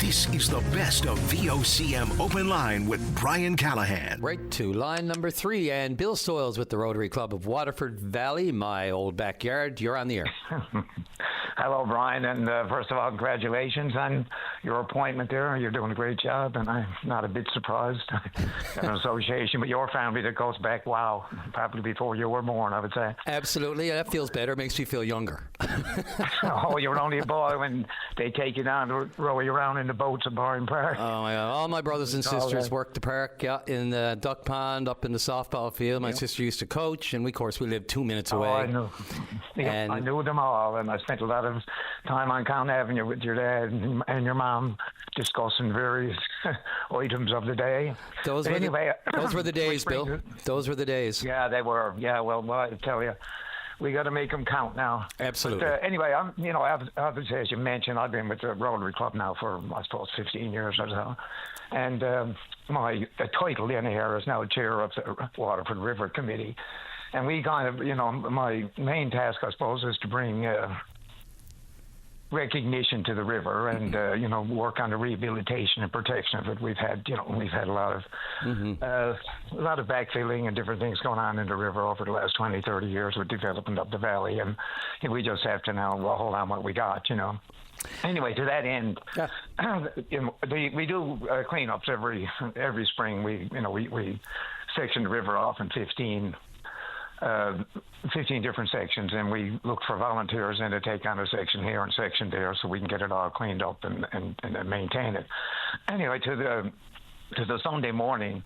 This is the best of VOCM Open Line with Brian Callahan. Right to line number 3, and Bill Soils with the Rotary Club of Waterford Valley, my old backyard. You're on the air. Hello, Brian, and first of all, congratulations on your appointment there. You're doing a great job, and I'm not a bit surprised. An association with your family that goes back, wow, probably before you were born, I would say. Absolutely. That feels better. Makes me feel younger. Oh, you were only a boy when they take you down to row you around in the boats at Barring Park. Oh, my God. All my brothers and sisters worked the park, in the duck pond, up in the softball field. My sister used to coach, and of course, we lived 2 minutes away. I knew. And I knew them all, and I spent a lot of time on Count Avenue with your dad and your mom discussing various items of the day. Those were the days, Bill. Those were the days. Yeah, they were. Yeah, well, I tell you, we got to make them count now. Absolutely. But, anyway, obviously, as you mentioned, I've been with the Rotary Club now for, I suppose, 15 years or so. And my title in here is now chair of the Waterford River Committee. And we kind of, my main task, I suppose, is to bring recognition to the river and work on the rehabilitation and protection of it. We've had a lot of backfilling and different things going on in the river over the last 20, 30 years with development of the valley, and we just have to now hold on what we got. Anyway, to that end, we do cleanups every spring. We section the river off in 15 different sections, and we look for volunteers and to take on a section here and section there so we can get it all cleaned up and maintain it. Anyway, to the Sunday morning,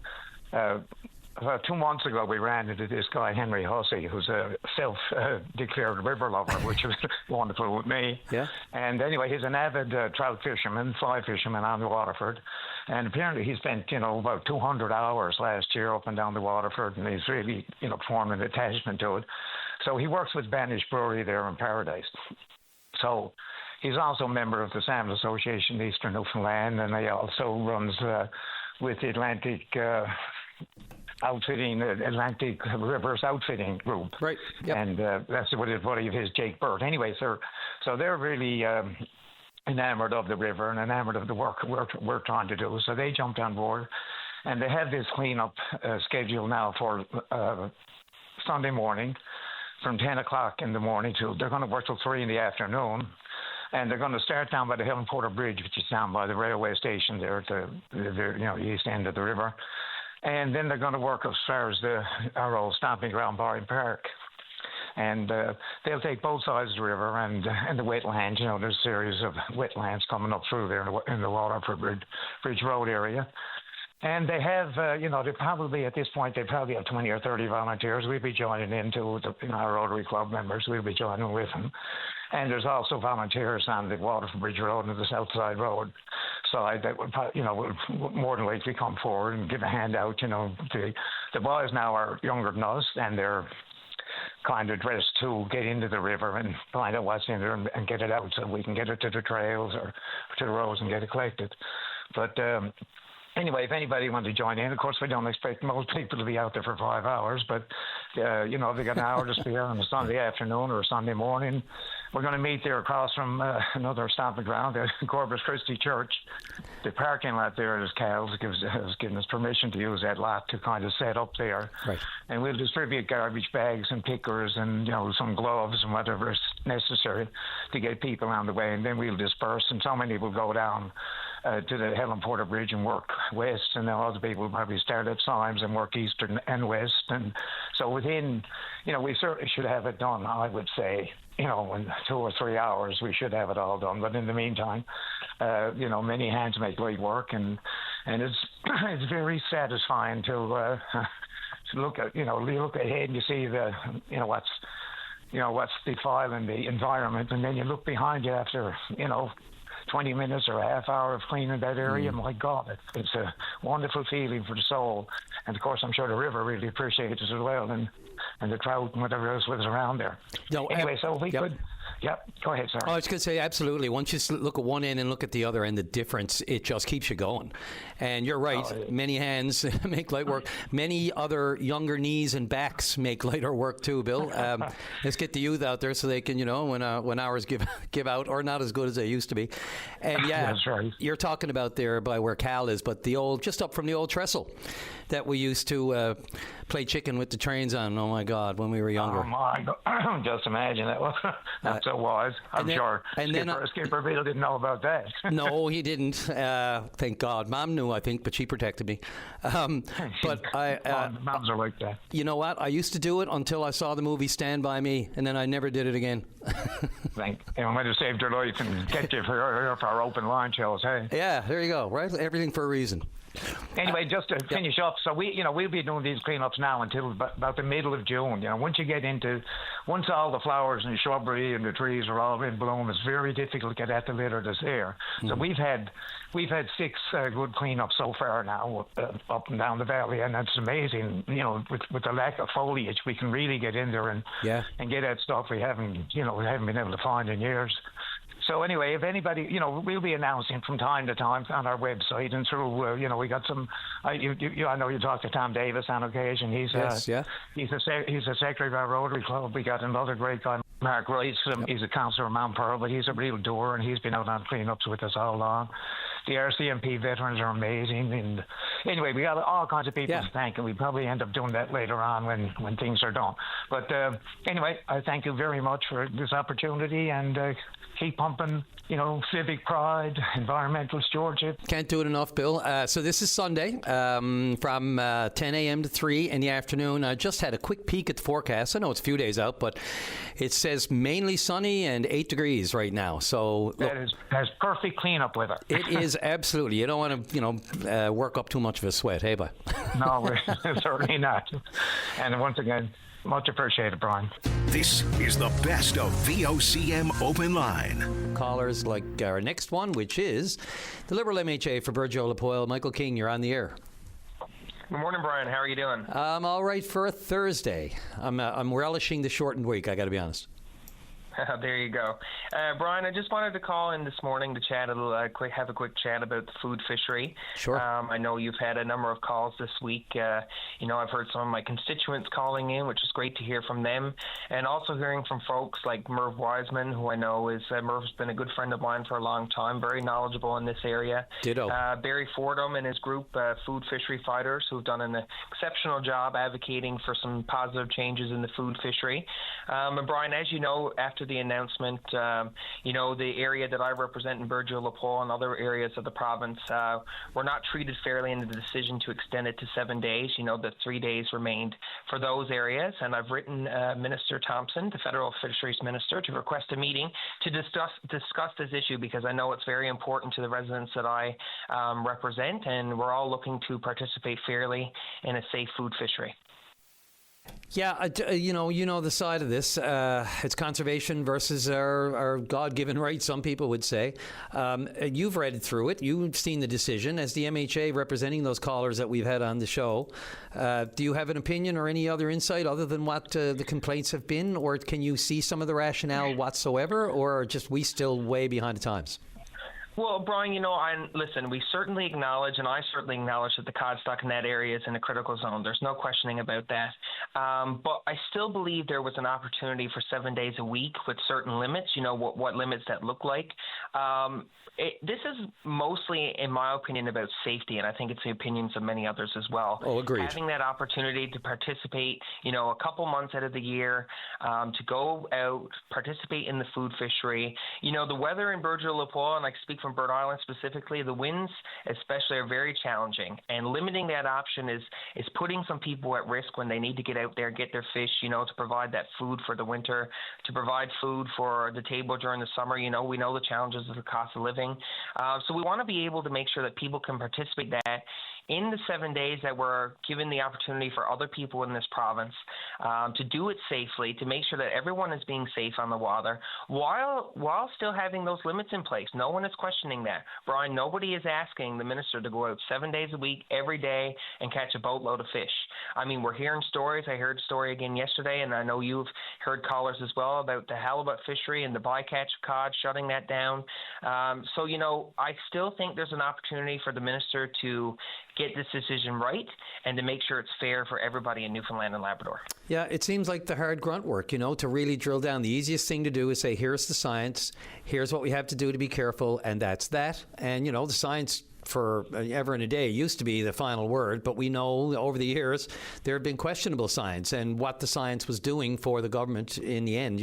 about 2 months ago, we ran into this guy, Henry Hussey, who's a self-declared river lover, which was wonderful with me. Yeah. And anyway, he's an avid trout fisherman, fly fisherman on the Waterford. And apparently he spent, about 200 hours last year up and down the Waterford, and he's really, formed an attachment to it. So he works with Banish Brewery there in Paradise. So he's also a member of the Salmon Association Eastern Newfoundland, and he also runs with the Atlantic Atlantic Rivers Outfitting Group. Right. Yep. And that's what his buddy of his, Jake Burt. Anyway, so they're really enamored of the river and enamored of the work we're trying to do. So they jumped on board, and they have this cleanup schedule now for Sunday morning from 10 o'clock in the morning they're going to work till 3 in the afternoon. And they're going to start down by the Helen Porter Bridge, which is down by the railway station there at the east end of the river. And then they're going to work as far as our old stomping ground, Barring Park. And they'll take both sides of the river and the wetlands. There's a series of wetlands coming up through there in the Waterford Bridge Road area. And they have, they probably, at this point, they probably have 20 or 30 volunteers. We'll be joining into our Rotary Club members. We'll be joining with them. And there's also volunteers on the Waterford Bridge Road and the South Side Road side that would, would more than likely come forward and give a hand out. The boys now are younger than us, and they're kind of dressed to get into the river and find out what's in there and get it out so we can get it to the trails or to the roads and get it collected. But anyway, if anybody wants to join in, of course, we don't expect most people to be out there for 5 hours, but, if they got an hour to spare on a Sunday afternoon or a Sunday morning, we're going to meet there across from another stomping ground, the Corpus Christi Church. The parking lot there is Cal's has given us permission to use that lot to kind of set up there. Right. And we'll distribute garbage bags and pickers and, some gloves and whatever is necessary to get people on the way. And then we'll disperse, and so many will go down to the Helen Porter Bridge and work west, and then other people will probably start at Symes and work east and west. And so within, we certainly should have it done, I would say, in 2 or 3 hours, we should have it all done. But in the meantime, many hands make light work, and it's it's very satisfying to look at, you look ahead and you see what's defiling the environment, and then you look behind you after 20 minutes or a half hour of cleaning that area. My God, it's a wonderful feeling for the soul. And of course, I'm sure the river really appreciates it as well, and the trout and whatever else was around there. No, anyway, so if we could Yep. Go ahead, sir. Oh, I was going to say, absolutely. Once you look at one end and look at the other end, the difference, it just keeps you going. And you're right. Many hands make light work. Many other younger knees and backs make lighter work too, Bill. Let's get the youth out there so they can, when hours give out, or not as good as they used to be. And yeah, that's right. You're talking about there by where Cal is, but just up from the old trestle that we used to play chicken with the trains on. Oh my God, when we were younger. Oh my God, just imagine that. That's so wise. I'm sure. And Skipper Beale didn't know about that. No, he didn't. Thank God. Mom knew, I think, but she protected me. But moms are like that. You know what? I used to do it until I saw the movie Stand By Me, and then I never did it again. I might have saved your life and kept you for our open line shows. Hey. Yeah, there you go. Right, everything for a reason. Anyway, just to finish up, so we'll be doing these cleanups now until about the middle of June. Once all the flowers and the shrubbery and the trees are all in bloom, it's very difficult to get at the litter that's there. So we've had 6 good cleanups so far now up and down the valley, and that's amazing. With the lack of foliage, we can really get in there and get at stuff we haven't been able to find in years. So anyway, if anybody, we'll be announcing from time to time on our website and through, we got some. I know you talked to Tom Davis on occasion. He's he's a secretary of our Rotary Club. We got another great guy, Mark Rice. He's a councillor of Mount Pearl, but he's a real doer, and he's been out on cleanups with us all along. The RCMP veterans are amazing, and anyway, we got all kinds of people to thank, and we probably end up doing that later on when things are done. But anyway, I thank you very much for this opportunity, and keep pumping, civic pride, environmental stewardship. Can't do it enough, Bill. So this is Sunday from 10 a.m. to 3 in the afternoon. I just had a quick peek at the forecast. I know it's a few days out, but it says mainly sunny and 8 degrees right now. So that's perfect cleanup weather. It is absolutely. You don't want to, work up too much of a sweat, hey, bud? No, certainly not. And once again, much appreciated, Brian. This is the best of VOCM Open Line. Callers like our next one, which is the Liberal MHA for Burgeo-Lapoil. Michael King, you're on the air. Good morning, Brian. How are you doing? I'm all right for a Thursday. I'm relishing the shortened week, I got to be honest. There you go. Brian, I just wanted to call in this morning to chat have a quick chat about the food fishery. Sure. I know you've had a number of calls this week. I've heard some of my constituents calling in, which is great to hear from them, and also hearing from folks like Merv Wiseman, who I know Merv's been a good friend of mine for a long time, very knowledgeable in this area. Ditto. Barry Fordham and his group, Food Fishery Fighters, who've done an exceptional job advocating for some positive changes in the food fishery. And Brian, as you know, after the announcement, the area that I represent in Burgeo-Lapoil and other areas of the province were not treated fairly in the decision to extend it to 7 days. The 3 days remained for those areas, and I've written Minister Thompson, the Federal Fisheries Minister, to request a meeting to discuss this issue, because I know it's very important to the residents that I represent, and we're all looking to participate fairly in a safe food fishery. Yeah, you know the side of this. It's conservation versus our God-given right, some people would say. You've read through it. You've seen the decision. As the MHA representing those callers that we've had on the show, do you have an opinion or any other insight other than what the complaints have been? Or can you see some of the rationale whatsoever? Or just we still way behind the times? Well, Brian, listen, we certainly acknowledge, and I certainly acknowledge that the cod stock in that area is in a critical zone. There's no questioning about that. But I still believe there was an opportunity for 7 days a week with certain limits, what limits that look like. This is mostly, in my opinion, about safety, and I think it's the opinions of many others as well. Oh, agreed. Having that opportunity to participate, a couple months out of the year, to go out, participate in the food fishery. The weather in Burgeo-Lapoil, and I speak from Bird Island specifically, the winds especially are very challenging, and limiting that option is putting some people at risk when they need to get out there, get their fish, to provide that food for the winter, to provide food for the table during the summer. We know the challenges of the cost of living. So we want to be able to make sure that people can participate that in the 7 days that we're given the opportunity for other people in this province to do it safely, to make sure that everyone is being safe on the water while still having those limits in place. No one is questioning questioning that. Brian, nobody is asking the minister to go out 7 days a week, every day, and catch a boatload of fish. I mean, we're hearing stories. I heard a story again yesterday, and I know you've heard callers as well about the halibut fishery and the bycatch of cod, shutting that down. So, I still think there's an opportunity for the minister to get this decision right and to make sure it's fair for everybody in Newfoundland and Labrador. Yeah, it seems like the hard grunt work, to really drill down. The easiest thing to do is say, here's the science, here's what we have to do to be careful, and that's that. And, the science for ever and a day used to be the final word, but we know over the years there have been questionable science and what the science was doing for the government in the end,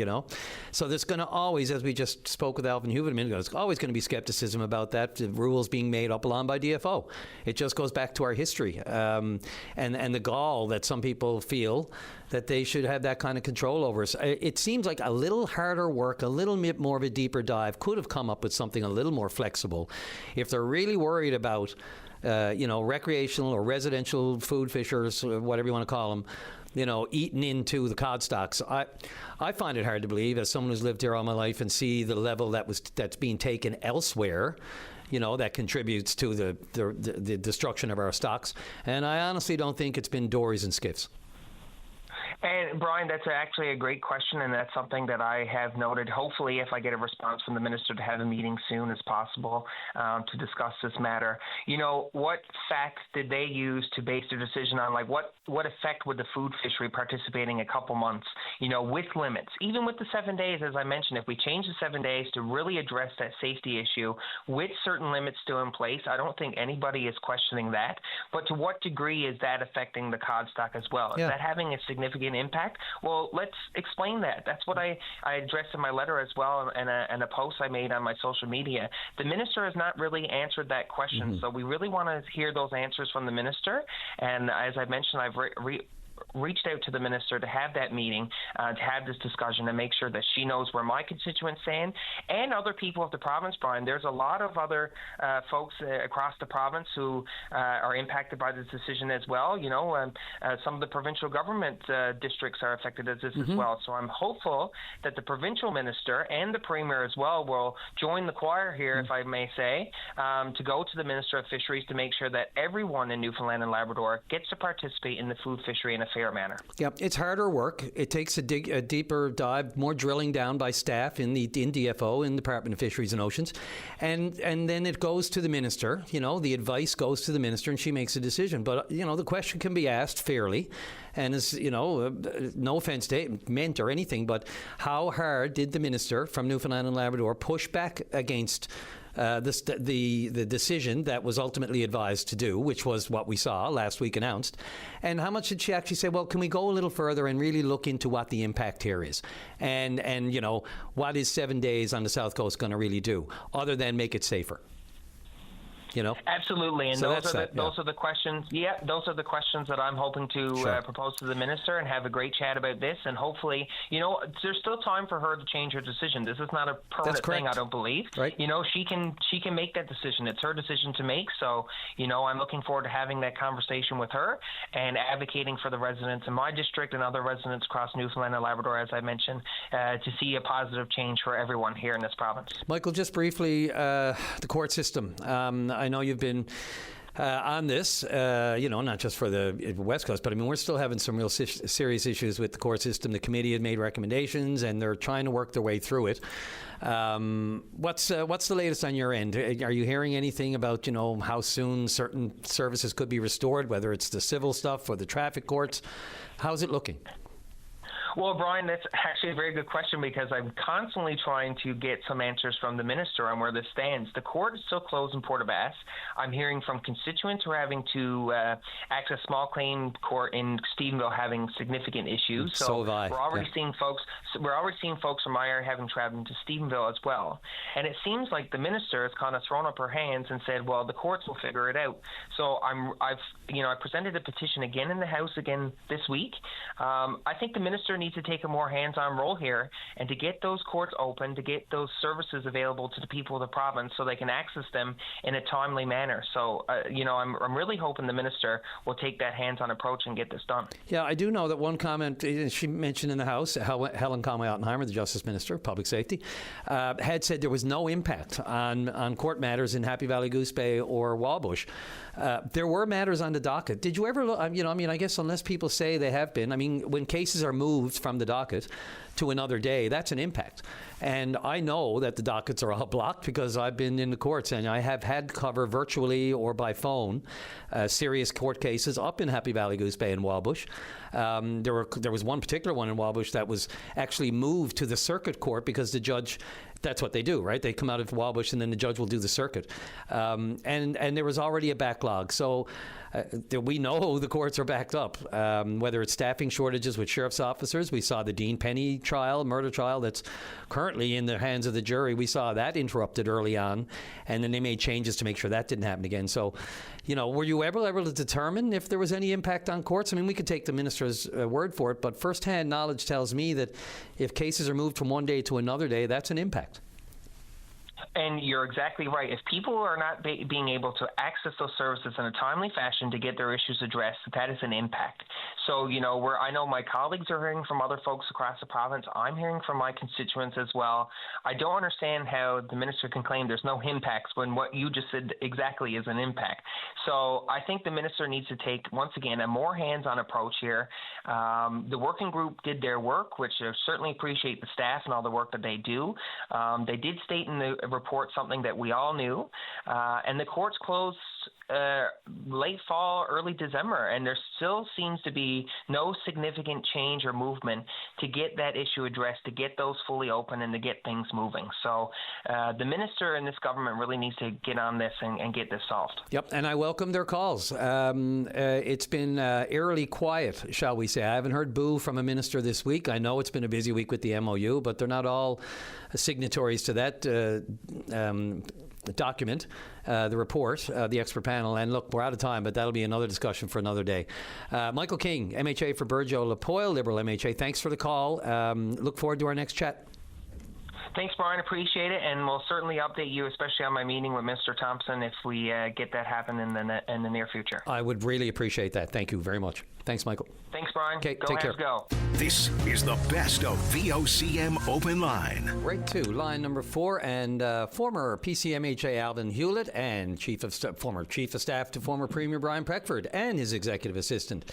So there's going to always, as we just spoke with Alvin Hewitt a minute ago, there's always going to be skepticism about that, the rules being made up along by DFO. It just goes back to our history and the gall that some people feel that they should have that kind of control over us. It seems like a little harder work, a little bit more of a deeper dive could have come up with something a little more flexible. If they're really worried about, recreational or residential food fishers, or whatever you want to call them, eating into the cod stocks. I find it hard to believe, as someone who's lived here all my life, and see the level that's being taken elsewhere, that contributes to the destruction of our stocks. And I honestly don't think it's been dories and skiffs. And Brian, that's actually a great question, and that's something that I have noted. Hopefully, if I get a response from the minister, to have a meeting soon as possible to discuss this matter. What facts did they use to base their decision on? Like, what effect would the food fishery participating a couple months, with limits, even with the 7 days, as I mentioned, if we change the 7 days to really address that safety issue with certain limits still in place, I don't think anybody is questioning that. But to what degree is that affecting the cod stock as well? Is that having a significant impact? Well, let's explain that. That's what I addressed in my letter as well, and a post I made on my social media. The minister has not really answered that question, so we really want to hear those answers from the minister. And as I mentioned, I've reached out to the minister to have that meeting, to have this discussion, and make sure that she knows where my constituents stand and other people of the province, Brian. There's a lot of other folks across the province who are impacted by this decision as well. Some of the provincial government districts are affected as this as well. So I'm hopeful that the provincial minister and the premier as well will join the choir here, if I may say, to go to the Minister of Fisheries to make sure that everyone in Newfoundland and Labrador gets to participate in the food fishery in a fair manner. Yeah, it's harder work. It takes a deeper dive, more drilling down by staff in DFO, in the Department of Fisheries and Oceans, and then it goes to the minister. The advice goes to the minister, and she makes a decision. But the question can be asked fairly, and as no offense meant or anything, but how hard did the minister from Newfoundland and Labrador push back against the decision that was ultimately advised to do, which was what we saw last week announced? And how much did she actually say, well, can we go a little further and really look into what the impact here is? And what is 7 days on the South Coast going to really do, other than make it safer? Absolutely, and so those are the questions. Yeah, those are the questions that I'm hoping to propose to the minister and have a great chat about this. And hopefully, there's still time for her to change her decision. This is not a permanent thing, I don't believe. Right. She can make that decision. It's her decision to make. So, I'm looking forward to having that conversation with her and advocating for the residents in my district and other residents across Newfoundland and Labrador, as I mentioned, to see a positive change for everyone here in this province. Michael, just briefly, the court system. I know you've been on this, not just for the West Coast, but we're still having some real serious issues with the court system. The committee had made recommendations, and they're trying to work their way through it. What's the latest on your end? Are you hearing anything about, how soon certain services could be restored, whether it's the civil stuff or the traffic courts? How's it looking? Well, Brian, that's actually a very good question, because I'm constantly trying to get some answers from the minister on where this stands. The court is still closed in Port aux Basques. I'm hearing from constituents who are having to access small claim court in Stephenville having significant issues. So have I. We're already seeing folks. We're already seeing folks from my area having traveled to Stephenville as well. And it seems like the minister has kind of thrown up her hands and said, "Well, the courts will figure it out." So I presented a petition again in the House again this week. I think the minister needs needs to take a more hands-on role here and to get those courts open, to get those services available to the people of the province so they can access them in a timely manner. So, I'm really hoping the minister will take that hands-on approach and get this done. Yeah, I do know that one comment she mentioned in the House, Helen Conway-Ottenheimer, the Justice Minister of Public Safety, had said there was no impact on court matters in Happy Valley, Goose Bay or Walbush. There were matters on the docket. Did you ever look, I guess unless people say they have been, when cases are moved from the docket to another day, that's an impact. And I know that the dockets are all blocked because I've been in the courts and I have had cover virtually or by phone serious court cases up in Happy Valley, Goose Bay and Walbush. There was one particular one in Walbush that was actually moved to the circuit court because the judge, that's what they do, right? They come out of Walbush and then the judge will do the circuit. And there was already a backlog. So we know the courts are backed up, whether it's staffing shortages with sheriff's officers. We saw the Dean Penny trial, murder trial, that's currently in the hands of the jury. We saw that interrupted early on, and then they made changes to make sure that didn't happen again. So, were you able to determine if there was any impact on courts? We could take the minister's word for it, but firsthand knowledge tells me that if cases are moved from one day to another day, that's an impact. And you're exactly right. If people are not being able to access those services in a timely fashion to get their issues addressed, that is an impact. So, I know my colleagues are hearing from other folks across the province. I'm hearing from my constituents as well. I don't understand how the minister can claim there's no impacts when what you just said exactly is an impact. So I think the minister needs to take, once again, a more hands-on approach here. The working group did their work, which I certainly appreciate the staff and all the work that they do. They did state in the report something that we all knew, and the courts closed late fall, early December, and there still seems to be no significant change or movement to get that issue addressed, to get those fully open and to get things moving. So the minister and this government really needs to get on this and get this solved. Yep, and I welcome their calls. It's been eerily quiet, shall we say. I haven't heard boo from a minister this week. I know it's been a busy week with the MOU, but they're not all signatories to that document, the report, the expert panel. And look, we're out of time, but that'll be another discussion for another day. Michael King, MHA for Burgeo-Lapoil, Liberal MHA, thanks for the call. Look forward to our next chat. Thanks, Brian. Appreciate it, and we'll certainly update you, especially on my meeting with Mr. Thompson, if we get that happen in the near future. I would really appreciate that. Thank you very much. Thanks, Michael. Thanks, Brian. Okay, go take care. Go. This is the best of VOCM Open Line. Right to line number 4, and former PCMHA Alvin Hewlett and former Chief of Staff to former Premier Brian Peckford and his executive assistant.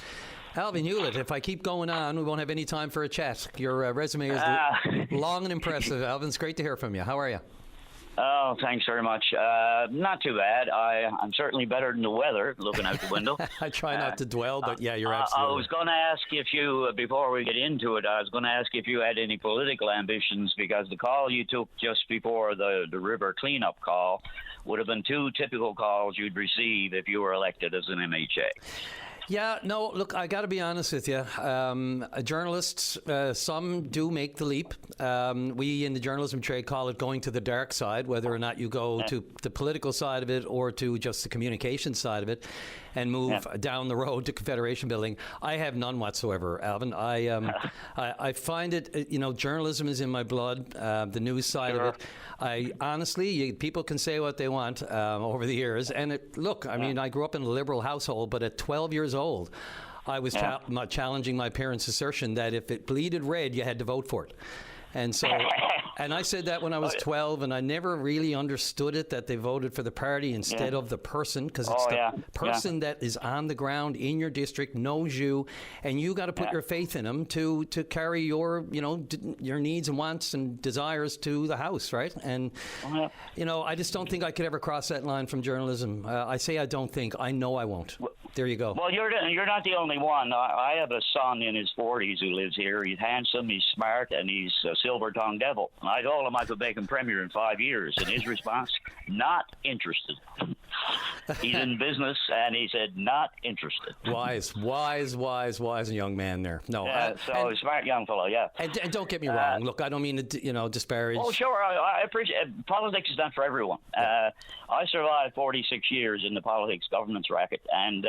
Alvin Hewlett, if I keep going on, we won't have any time for a chat. Your resume is long and impressive. Alvin, it's great to hear from you. How are you? Oh, thanks very much. Not too bad. I'm certainly better than the weather, looking out the window. I try not to dwell, but yeah, you're absolutely I was going to ask if you, before we get into it, I was going to ask if you had any political ambitions, because the call you took just before the river cleanup call would have been 2 typical calls you'd receive if you were elected as an MHA. Yeah, no, look, I got to be honest with you. Journalists, some do make the leap. We in the journalism trade call it going to the dark side, whether or not you go to the political side of it or to just the communication side of it and move down the road to Confederation Building. I have none whatsoever, Alvin. I find it, journalism is in my blood, the news side of it. I honestly, people can say what they want over the years. And I grew up in a liberal household, but at 12 years old, I was challenging my parents' assertion that if it bleeded red, you had to vote for it. And so, and I said that when I was 12, and I never really understood it, that they voted for the party instead of the person, because it's the person that is on the ground in your district, knows you, and you got to put your faith in them to carry your, your needs and wants and desires to the House, right? And, I just don't think I could ever cross that line from journalism. I say I don't think. I know I won't. There you go. Well, you're not the only one. I have a son in his 40s who lives here. He's handsome, he's smart, and he's a silver-tongued devil. And I told him I could make him premier in 5 years, and his response, not interested. He's in business, and he said, not interested. Wise young man there. No, so smart young fellow, yeah. And don't get me wrong. Look, I don't mean to, disparage. Oh, sure. I appreciate politics is not for everyone. I survived 46 years in the politics governance racket, and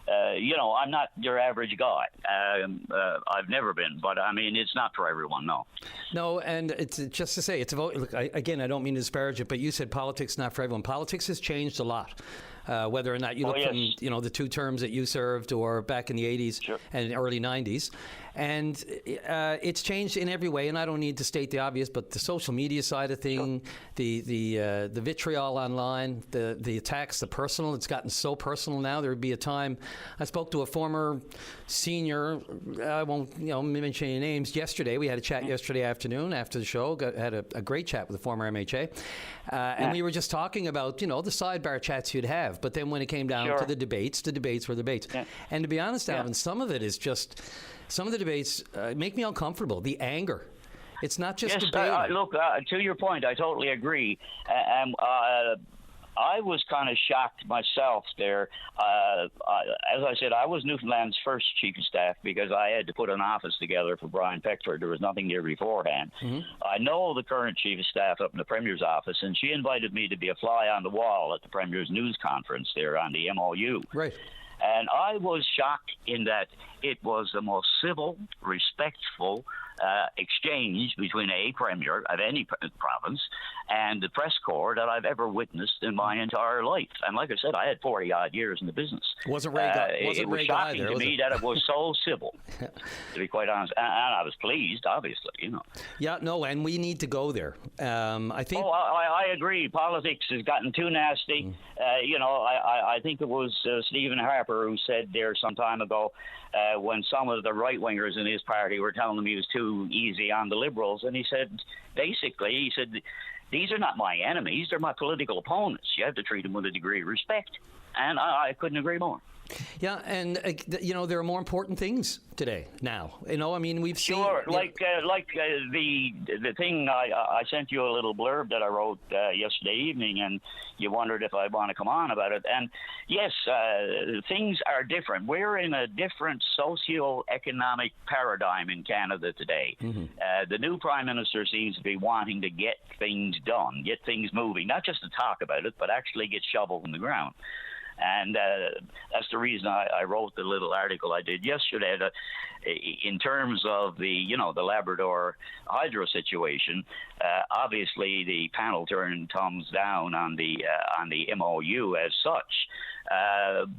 I'm not your average guy. I've never been, but I mean, it's not for everyone, no. No, and it's just to say, it's a vote. Look, I don't mean to disparage it, but you said politics not for everyone. Politics has changed a lot. Whether or not you look from the 2 terms that you served or back in the 80s and early 90s. And it's changed in every way, and I don't need to state the obvious, but the social media side of things, the vitriol online, the attacks, the personal, it's gotten so personal now. There would be a time, I spoke to a former senior, I won't mention any names, yesterday. We had a chat yesterday afternoon after the show, had a great chat with the former MHA, and we were just talking about, the sidebar chats you'd have, but then when it came down to the debates were debates. Yeah. And to be honest, Alvin, some of it is just... Some of the debates make me uncomfortable. The anger. It's not just debate. Look, to your point, I totally agree. I was kind of shocked myself there. As I said, I was Newfoundland's first chief of staff because I had to put an office together for Brian Peckford. There was nothing there beforehand. Mm-hmm. I know the current chief of staff up in the Premier's office, and she invited me to be a fly on the wall at the Premier's news conference there on the MOU. Right. And I was shocked in that it was the most civil, respectful exchange between a premier of any province and the press corps that I've ever witnessed in my entire life. And like I said, I had 40-odd years in the business. Wasn't Ray it was shocking to me that it was so civil, to be quite honest. And I was pleased, obviously, Yeah, no, and we need to go there. I think... Oh, I agree. Politics has gotten too nasty. I think it was Stephen Harper who said there some time ago when some of the right-wingers in his party were telling him he was too easy on the Liberals, and he said, these are not my enemies, they're my political opponents. You have to treat them with a degree of respect. And I couldn't agree more. Yeah, and there are more important things today. Now, we've seen. Sure, like the thing I sent you a little blurb that I wrote yesterday evening, and you wondered if I'd want to come on about it. And yes, things are different. We're in a different socio-economic paradigm in Canada today. Mm-hmm. The new Prime Minister seems to be wanting to get things done, get things moving, not just to talk about it, but actually get shovels in the ground. And that's the reason I wrote the little article I did yesterday. That in terms of the Labrador hydro situation, obviously the panel turned thumbs down on the MOU as such.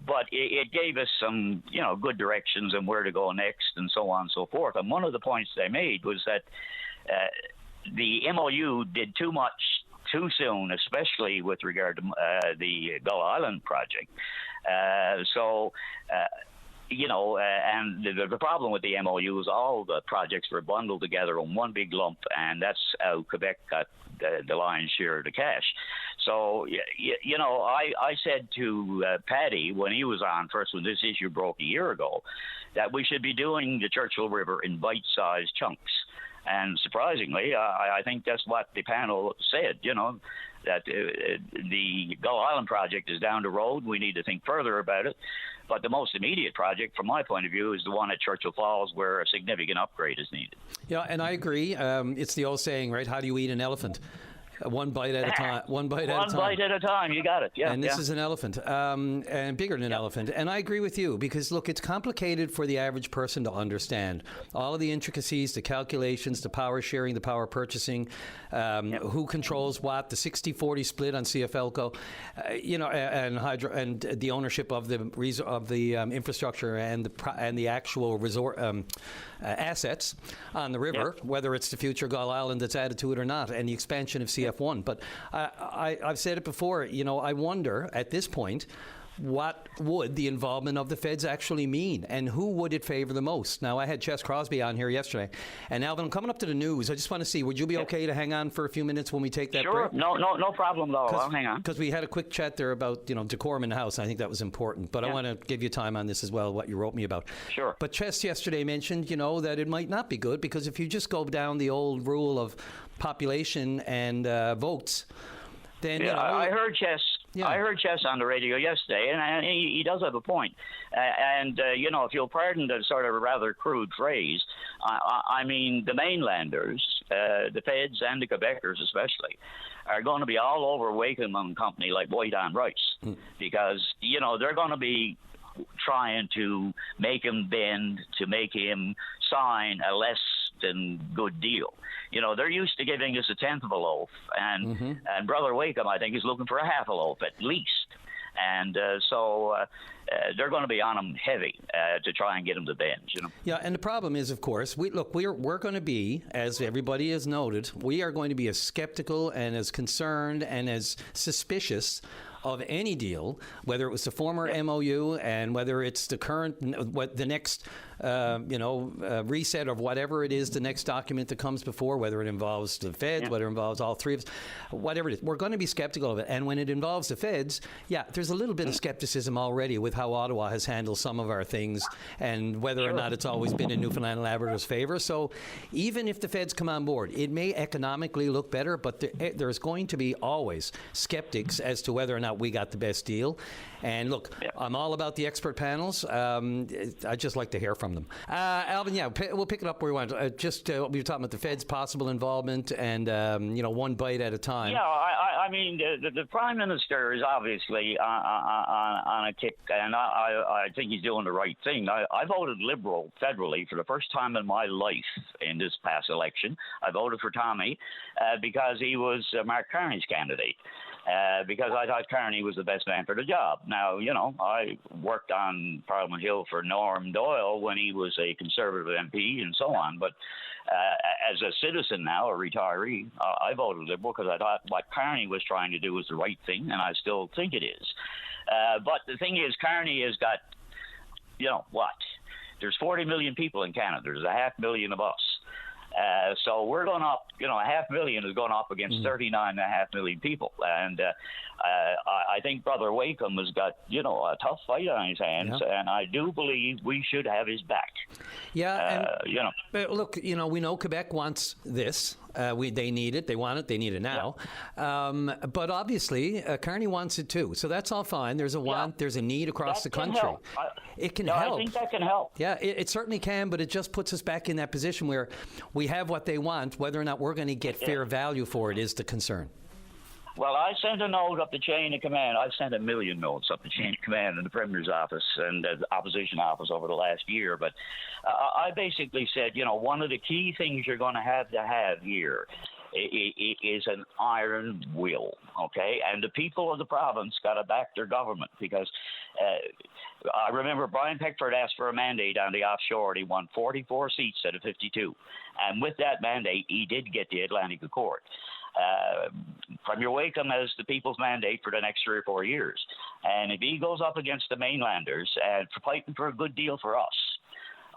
But it gave us some good directions on where to go next and so on and so forth. And one of the points they made was that the MOU did too much too soon, especially with regard to the Gull Island project. And the problem with the MOU is all the projects were bundled together in one big lump, and that's how Quebec got the lion's share of the cash. So, I said to Paddy when he was on first when this issue broke a year ago that we should be doing the Churchill River in bite-sized chunks. And surprisingly, I think that's what the panel said, that the Gull Island project is down the road. We need to think further about it. But the most immediate project, from my point of view, is the one at Churchill Falls where a significant upgrade is needed. Yeah, and I agree. It's the old saying, right? How do you eat an elephant? One bite at a time. One bite at a time. You got it. Yeah. And this is an elephant, and bigger than an elephant. And I agree with you because look, it's complicated for the average person to understand all of the intricacies, the calculations, the power sharing, the power purchasing, who controls what, the 60-40 split on CFLCO, and hydro, and the ownership of the infrastructure and the actual resort assets on the river, whether it's the future Gull Island that's added to it or not, and the expansion of CF1. But I've said it before, I wonder at this point, what would the involvement of the feds actually mean, and who would it favor the most? Now, I had Chess Crosby on here yesterday, and Alvin, I'm coming up to the news. I just want to see, would you be okay to hang on for a few minutes when we take that break? Sure, no problem at all. I'll hang on. Because we had a quick chat there about, decorum in the House. I think that was important, but I want to give you time on this as well, what you wrote me about. Sure. But Chess yesterday mentioned, that it might not be good, because if you just go down the old rule of population and votes, then, I heard Chess. Yeah. I heard Chess on the radio yesterday, and he does have a point. If you'll pardon the sort of rather crude phrase, I mean, the mainlanders, the Feds and the Quebecers especially, are going to be all over Wakeham and Company like white on rice, because, they're going to be trying to make him bend, to make him sign a less than good deal. They're used to giving us a tenth of a loaf, and Brother Wakeham, I think, is looking for a half a loaf at least. And so they're going to be on him heavy to try and get him to bend. Yeah, and the problem is, of course, we're going to be, as everybody has noted, we are going to be as skeptical and as concerned and as suspicious of any deal, whether it was the former MOU and whether it's the current, the next, reset of whatever it is, the next document that comes before, whether it involves the Feds, whether it involves all three of us, whatever it is, we're going to be skeptical of it. And when it involves the Feds, there's a little bit of skepticism already with how Ottawa has handled some of our things and whether or not it's always been in Newfoundland and Labrador's favor. So even if the Feds come on board, it may economically look better, but there's going to be always skeptics as to whether or not we got the best deal. And look, I'm all about the expert panels. I just like to hear from them. Alvin, we'll pick it up where we want. We were talking about the Fed's possible involvement and, one bite at a time. Yeah, I mean, the Prime Minister is obviously on a kick, and I think he's doing the right thing. I voted Liberal federally for the first time in my life in this past election. I voted for Tommy because he was Mark Carney's candidate. Because I thought Carney was the best man for the job. Now, I worked on Parliament Hill for Norm Doyle when he was a Conservative MP and so on. But as a citizen now, a retiree, I voted Liberal because I thought what Carney was trying to do was the right thing, and I still think it is. But the thing is, Carney has got, what? There's 40 million people in Canada. There's 500,000 of us. So we're going up, 500,000 is going up against 39.5 million people. And I think Brother Wakeham has got, a tough fight on his hands, and I do believe we should have his back. Yeah, But look, we know Quebec wants this. They need it. They want it. They need it now. Yeah. But obviously, Carney wants it too. So that's all fine. There's a want. There's a need across the country. It can help. I think that can help. Yeah, it certainly can, but it just puts us back in that position where we have what they want. Whether or not we're going to get fair value for it is the concern. Well, I sent a note up the chain of command. I've sent 1 million notes up the chain of command in the Premier's office and the opposition office over the last year. But I basically said, one of the key things you're going to have here is an iron will, okay? And the people of the province got to back their government because I remember Brian Peckford asked for a mandate on the offshore, and he won 44 seats out of 52. And with that mandate, he did get the Atlantic Accord. Premier Wakeham has the people's mandate for the next 3 or 4 years. And if he goes up against the mainlanders and fighting for a good deal for us,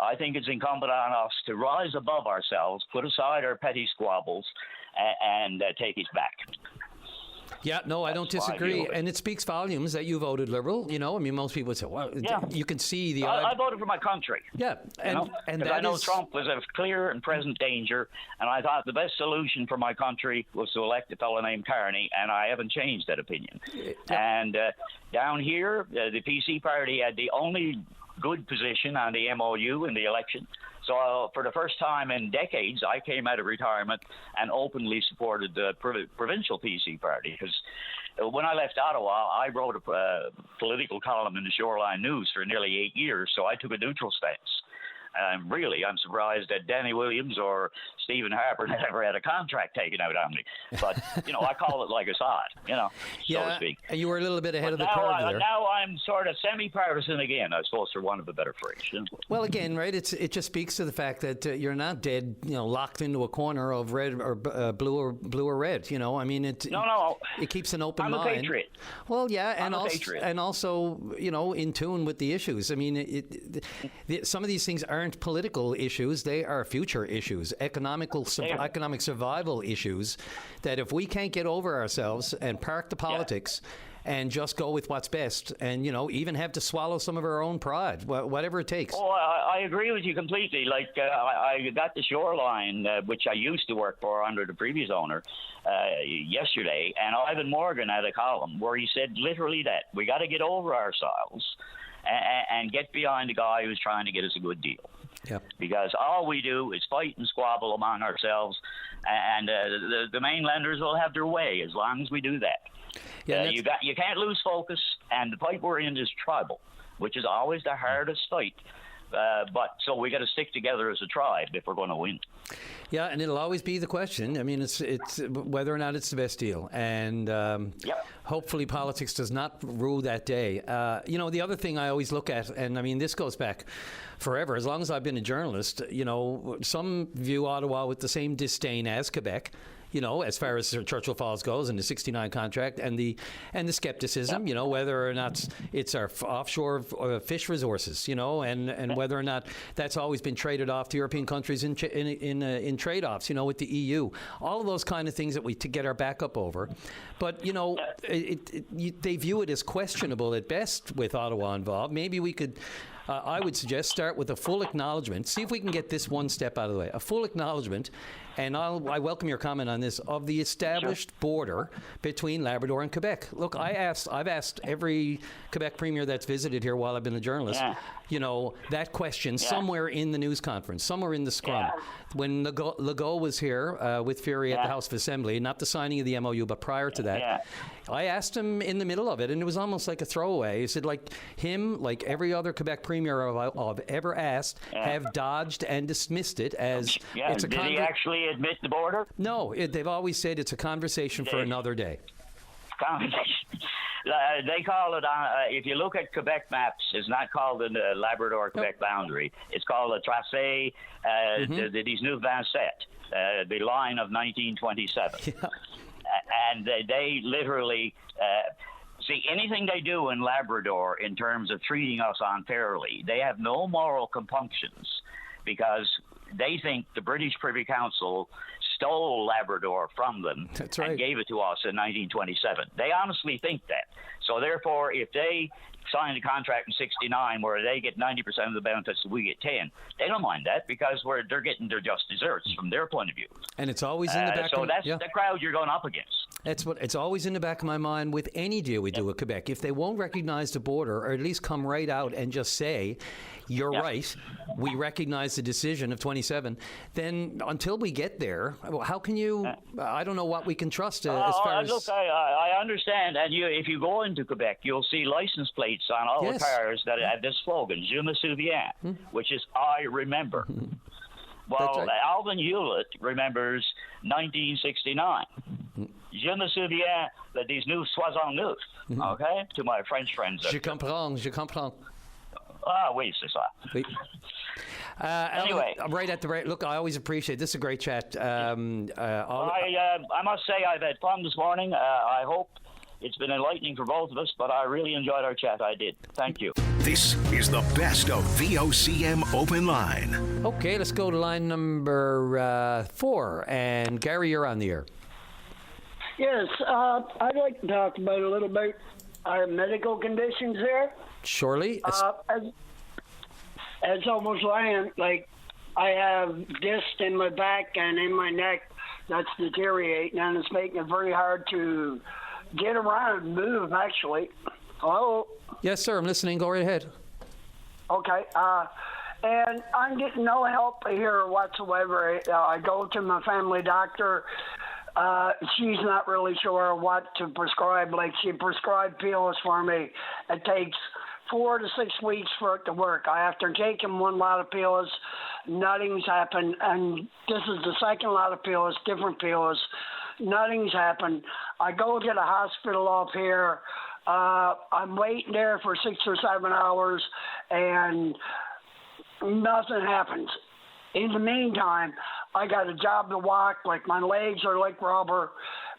I think it's incumbent on us to rise above ourselves, put aside our petty squabbles, and take his back. Yeah, no, I don't disagree. And it speaks volumes that you voted Liberal. Most people would say, well, you can see the... I voted for my country. Yeah. And I know Trump was a clear and present danger, and I thought the best solution for my country was to elect a fellow named Carney, and I haven't changed that opinion. Yeah. And down here, the PC party had the only good position on the MOU in the election. So for the first time in decades, I came out of retirement and openly supported the provincial PC party. Because when I left Ottawa, I wrote a political column in the Shoreline News for nearly 8 years, so I took a neutral stance. I'm surprised that Danny Williams or Stephen Harper never had a contract taken out on me. But, I call it like I saw it, so to speak. You were a little bit ahead of the curve there. Now I'm sort of semi-partisan again, I suppose, for want of a better phrase. Well, again, right, it just speaks to the fact that you're not dead, locked into a corner of red or blue or red, No. It keeps an open mind. I'm a patriot. Well, yeah, and also, in tune with the issues. Some of these things aren't political issues, they are future issues, economic survival issues, that if we can't get over ourselves and park the politics and just go with what's best, and even have to swallow some of our own pride, whatever it takes. Oh, I agree with you completely. Like I got the Shoreline, which I used to work for under the previous owner, yesterday, and Ivan Morgan had a column where he said literally that we got to get over ourselves and get behind the guy who's trying to get us a good deal. Yep. Because all we do is fight and squabble among ourselves, and the main lenders will have their way as long as we do that. Yeah, you can't lose focus, and the fight we're in is tribal, which is always the hardest fight. But so we got to stick together as a tribe if we're going to win. Yeah, and it'll always be the question. I mean, it's whether or not it's the best deal, and hopefully politics does not rule that day. The other thing I always look at, and I mean, this goes back forever. As long as I've been a journalist, some view Ottawa with the same disdain as Quebec. As far as Churchill Falls goes and the 69 contract and the skepticism, whether or not it's our offshore fish resources, and whether or not that's always been traded off to European countries in trade-offs, with the EU. All of those kind of things that we to get our back up over. But, they view it as questionable at best with Ottawa involved. Maybe we could... I would suggest start with a full acknowledgement. See if we can get this one step out of the way. A full acknowledgement, and I welcome your comment on this, of the established border between Labrador and Quebec. Look, I've asked every Quebec premier that's visited here while I've been a journalist, that question somewhere in the news conference, somewhere in the scrum. Yeah. When Legault was here with Fury at the House of Assembly, not the signing of the MOU, but prior to that, I asked him in the middle of it, and it was almost like a throwaway. He said, like every other Quebec premier I've ever asked, have dodged and dismissed it as it's a Did he actually admit the border? No, they've always said it's a conversation for another day. They call it, if you look at Quebec maps, it's not called the Labrador-Quebec boundary. It's called the Tracé des Neuf Vingt-Sept, the line of 1927. Yeah. And they literally... See, anything they do in Labrador in terms of treating us unfairly, they have no moral compunctions because they think the British Privy Council stole Labrador from them and gave it to us in 1927. They honestly think that. So therefore, if they signed a contract in 69 where they get 90% of the benefits and we get 10, they don't mind that because they're getting their just desserts from their point of view. And it's always in the back so that's the crowd you're going up against. It's always in the back of my mind with any deal we do with Quebec. If they won't recognize the border, or at least come right out and just say, you're right, we recognize the decision of 27, then until we get there, how can you, I don't know what we can trust as far as... Look, I understand, and if you go into Quebec, you'll see license plates on all the cars that have this slogan, Je me souviens, which is I remember. Well, Alvin Hewlett remembers 1969. Je me souviens that these new 69, okay, to my French friends. Je comprends. Ah, oui, c'est ça. Oui. Anyway. Right at the right. Look, I always appreciate this. Is a great chat. I must say I've had fun this morning. I hope it's been enlightening for both of us, but I really enjoyed our chat. I did. Thank you. This is the best of VOCM Open Line. Okay, let's go to line number 4. And Gary, you're on the air. Yes, I'd like to talk about a little bit our medical conditions here. Surely. As almost lying, like I have discs in my back and in my neck that's deteriorating, and it's making it very hard to get around and move, actually. Hello? Yes, sir, I'm listening. Go right ahead. Okay. And I'm getting no help here whatsoever. I go to my family doctor. She's not really sure what to prescribe. Like, she prescribed pills for me. It takes 4 to 6 weeks for it to work. After taking one lot of pills, nothing's happened. And this is the second lot of pills, different pills. Nothing's happened. I go to the hospital up here. I'm waiting there for 6 or 7 hours, and nothing happens. In the meantime, I got a job to walk. Like, my legs are like rubber.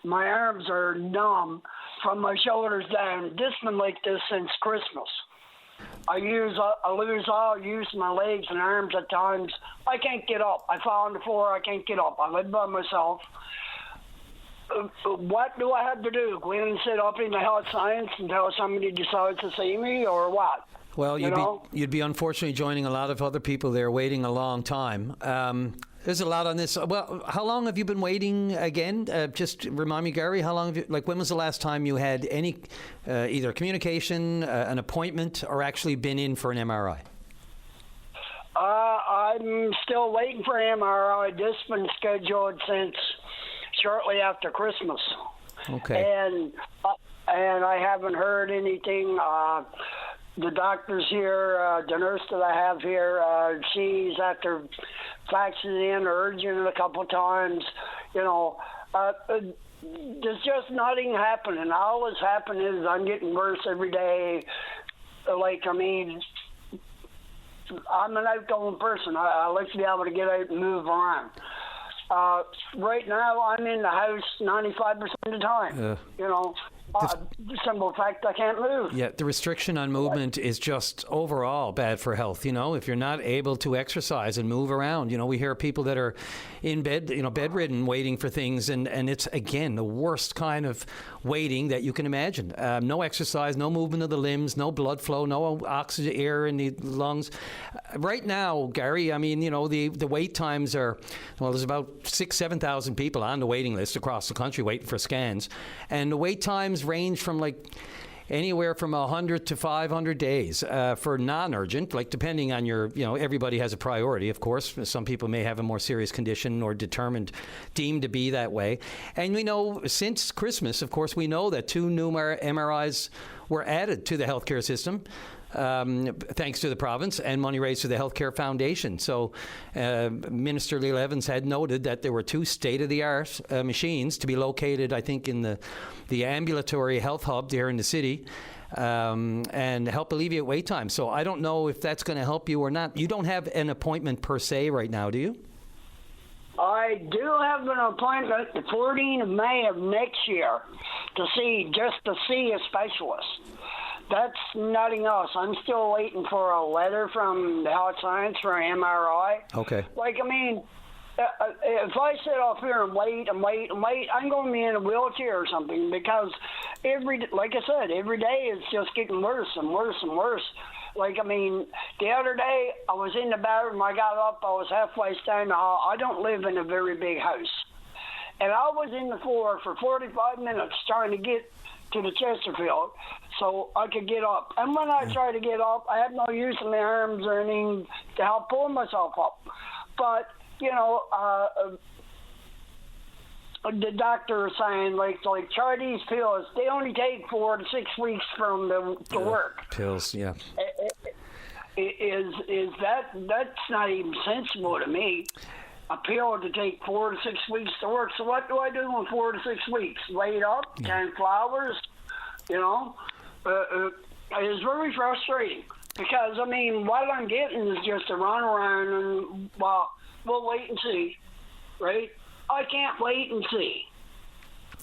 My arms are numb from my shoulders down. This been like this since Christmas. I lose all use of my legs and arms at times. I can't get up. I fall on the floor. I can't get up. I live by myself. what do I have to do? Go in and sit up in the health science until somebody decides to see me, or what? Well, you'd be unfortunately joining a lot of other people there waiting a long time. There's a lot on this. Well, how long have you been waiting again? Just remind me, Gary, how long have you, when was the last time you had any either communication, an appointment, or actually been in for an MRI? I'm still waiting for an MRI. This has been scheduled since shortly after Christmas. Okay. And I haven't heard anything. The doctors here, the nurse that I have here, she's after faxing in urgent a couple times. There's just nothing happening. All that's happening is I'm getting worse every day. I'm an outgoing person. I like to be able to get out and move around. Right now, I'm in the house 95% of the time. Simple fact, I can't move. Yeah, the restriction on movement is just overall bad for health. If you're not able to exercise and move around, we hear people that are in bed, bedridden, waiting for things, and it's again the worst kind of waiting that you can imagine. No exercise, no movement of the limbs, no blood flow, no oxygen, air in the lungs. Right now, Gary, I mean, the wait times are, there's about 7,000 people on the waiting list across the country waiting for scans, and the wait times range from anywhere from 100 to 500 days for non-urgent, depending on your, everybody has a priority, of course. Some people may have a more serious condition or deemed to be that way. And we know since Christmas, of course, we know that 2 new MRIs were added to the healthcare system. Thanks to the province and money raised to the Healthcare Foundation. So Minister Leal Evans had noted that there were 2 state-of-the-art machines to be located, I think, in the ambulatory health hub there in the city and help alleviate wait time. So I don't know if that's going to help you or not. You don't have an appointment per se right now, do you? I do have an appointment the 14th of May of next year to see a specialist. That's nothing else. I'm still waiting for a letter from the health science for an MRI. Okay. If I sit off here and wait, I'm going to be in a wheelchair or something because like I said, every day it's just getting worse and worse and worse. The other day I was in the bathroom, I got up, I was halfway down the hall. I don't live in a very big house. And I was in the floor for 45 minutes trying to get to the Chesterfield so I could get up. And when I tried to get up, I had no use in my arms or anything to help pull myself up. But, the doctor was saying, try these pills. They only take 4 to 6 weeks from the work. Pills, yeah. That's not even sensible to me. A pill to take 4 to 6 weeks to work. So what do I do in 4 to 6 weeks? Laid up, can flowers, It's very frustrating because, what I'm getting is just a run around and, we'll wait and see, right? I can't wait and see,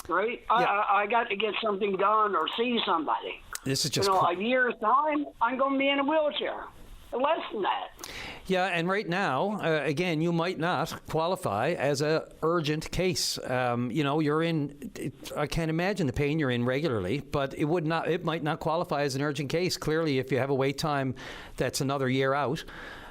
right? Yeah. I got to get something done or see somebody. This is just a year's time, I'm going to be in a wheelchair. Less than that. Yeah, and right now, again, you might not qualify as a urgent case. You're in. I can't imagine the pain you're in regularly, but it might not qualify as an urgent case. Clearly, if you have a wait time that's another year out.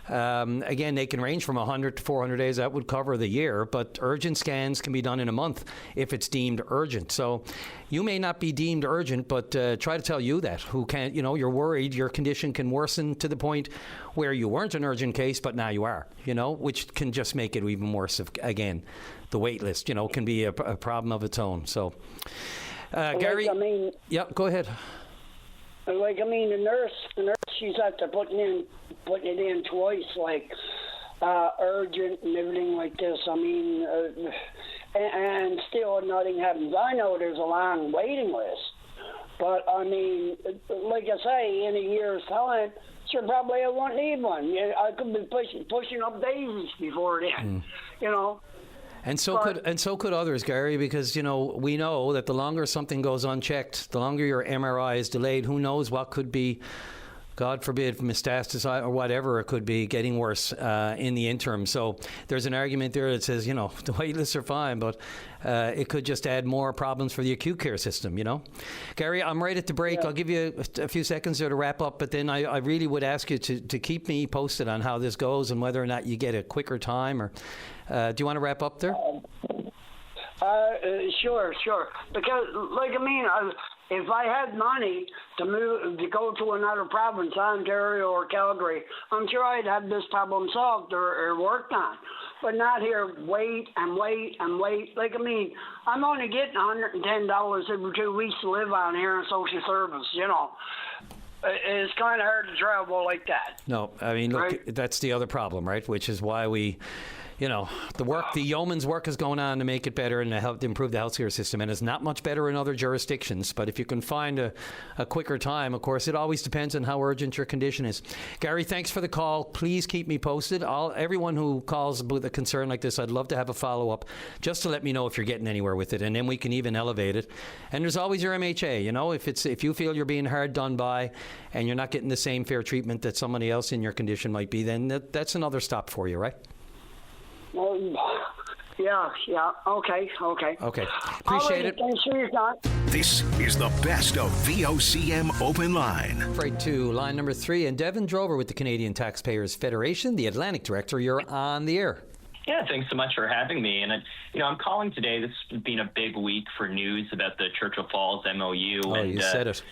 Again, they can range from 100 to 400 days. That would cover the year, but urgent scans can be done in a month if it's deemed urgent. So you may not be deemed urgent, but try to tell you that. Who can't, you're worried your condition can worsen to the point where you weren't an urgent case, but now you are, which can just make it even worse. Again, the wait list, can be a problem of its own. So, Gary, yeah, go ahead. The nurse, she's after putting it in twice, urgent and everything like this. And still nothing happens. I know there's a long waiting list, but like I say, in a year's time, sure, probably I won't need one. I could be pushing up daisies before then, And so could others, Gary, because we know that the longer something goes unchecked, the longer your MRI is delayed. Who knows what could be God forbid, metastasis or whatever it could be, getting worse in the interim. So there's an argument there that says, the wait lists are fine, but it could just add more problems for the acute care system, Gary, I'm right at the break. I'll give you a few seconds there to wrap up, but then I really would ask you to keep me posted on how this goes and whether or not you get a quicker time. Or do you want to wrap up there? Sure. Because, if I had money to go to another province, Ontario or Calgary, I'm sure I'd have this problem solved or worked on. But not here, wait and wait and wait. I'm only getting $110 every 2 weeks to live on here in social service, It's kind of hard to travel like that. No, look, right? That's the other problem, right? Which is why we... the yeoman's work is going on to make it better and to help improve the healthcare system, and it's not much better in other jurisdictions. But if you can find a quicker time, of course, it always depends on how urgent your condition is. Gary, thanks for the call. Please keep me posted. Everyone who calls with a concern like this, I'd love to have a follow-up just to let me know if you're getting anywhere with it, and then we can even elevate it. And there's always your MHA. If you feel you're being hard done by and you're not getting the same fair treatment that somebody else in your condition might be, then that's another stop for you, right? Yeah. Okay. Appreciate it. Thanks for your time. This is the best of VOCM Open Line. Right to line number 3. And Devin Drover with the Canadian Taxpayers Federation, the Atlantic Director. You're on the air. Yeah, thanks so much for having me. And, I'm calling today. This has been a big week for news about the Churchill Falls MOU. Oh, you said it.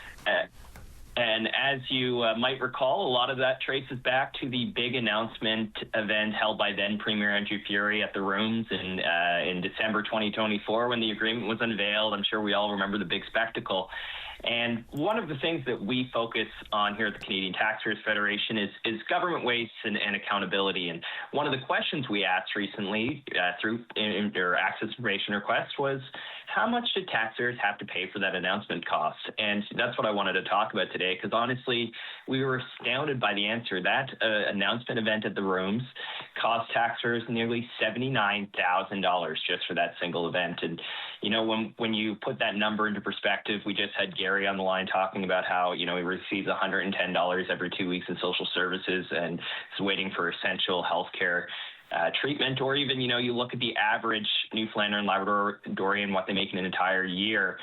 And as you might recall, a lot of that traces back to the big announcement event held by then Premier Andrew Furey at the Rooms in December 2024 when the agreement was unveiled. I'm sure we all remember the big spectacle. And one of the things that we focus on here at the Canadian Taxpayers Federation is government waste and accountability. And one of the questions we asked recently through our access information request was, how much did taxpayers have to pay for that announcement cost? And that's what I wanted to talk about today, because honestly, we were astounded by the answer. That announcement event at the Rooms cost taxpayers nearly $79,000 just for that single event. And, when you put that number into perspective, we just had Gary on the line talking about how, he receives $110 every 2 weeks in social services and is waiting for essential health care treatment, or even, you look at the average Newfoundlander and Labradorian, what they make in an entire year,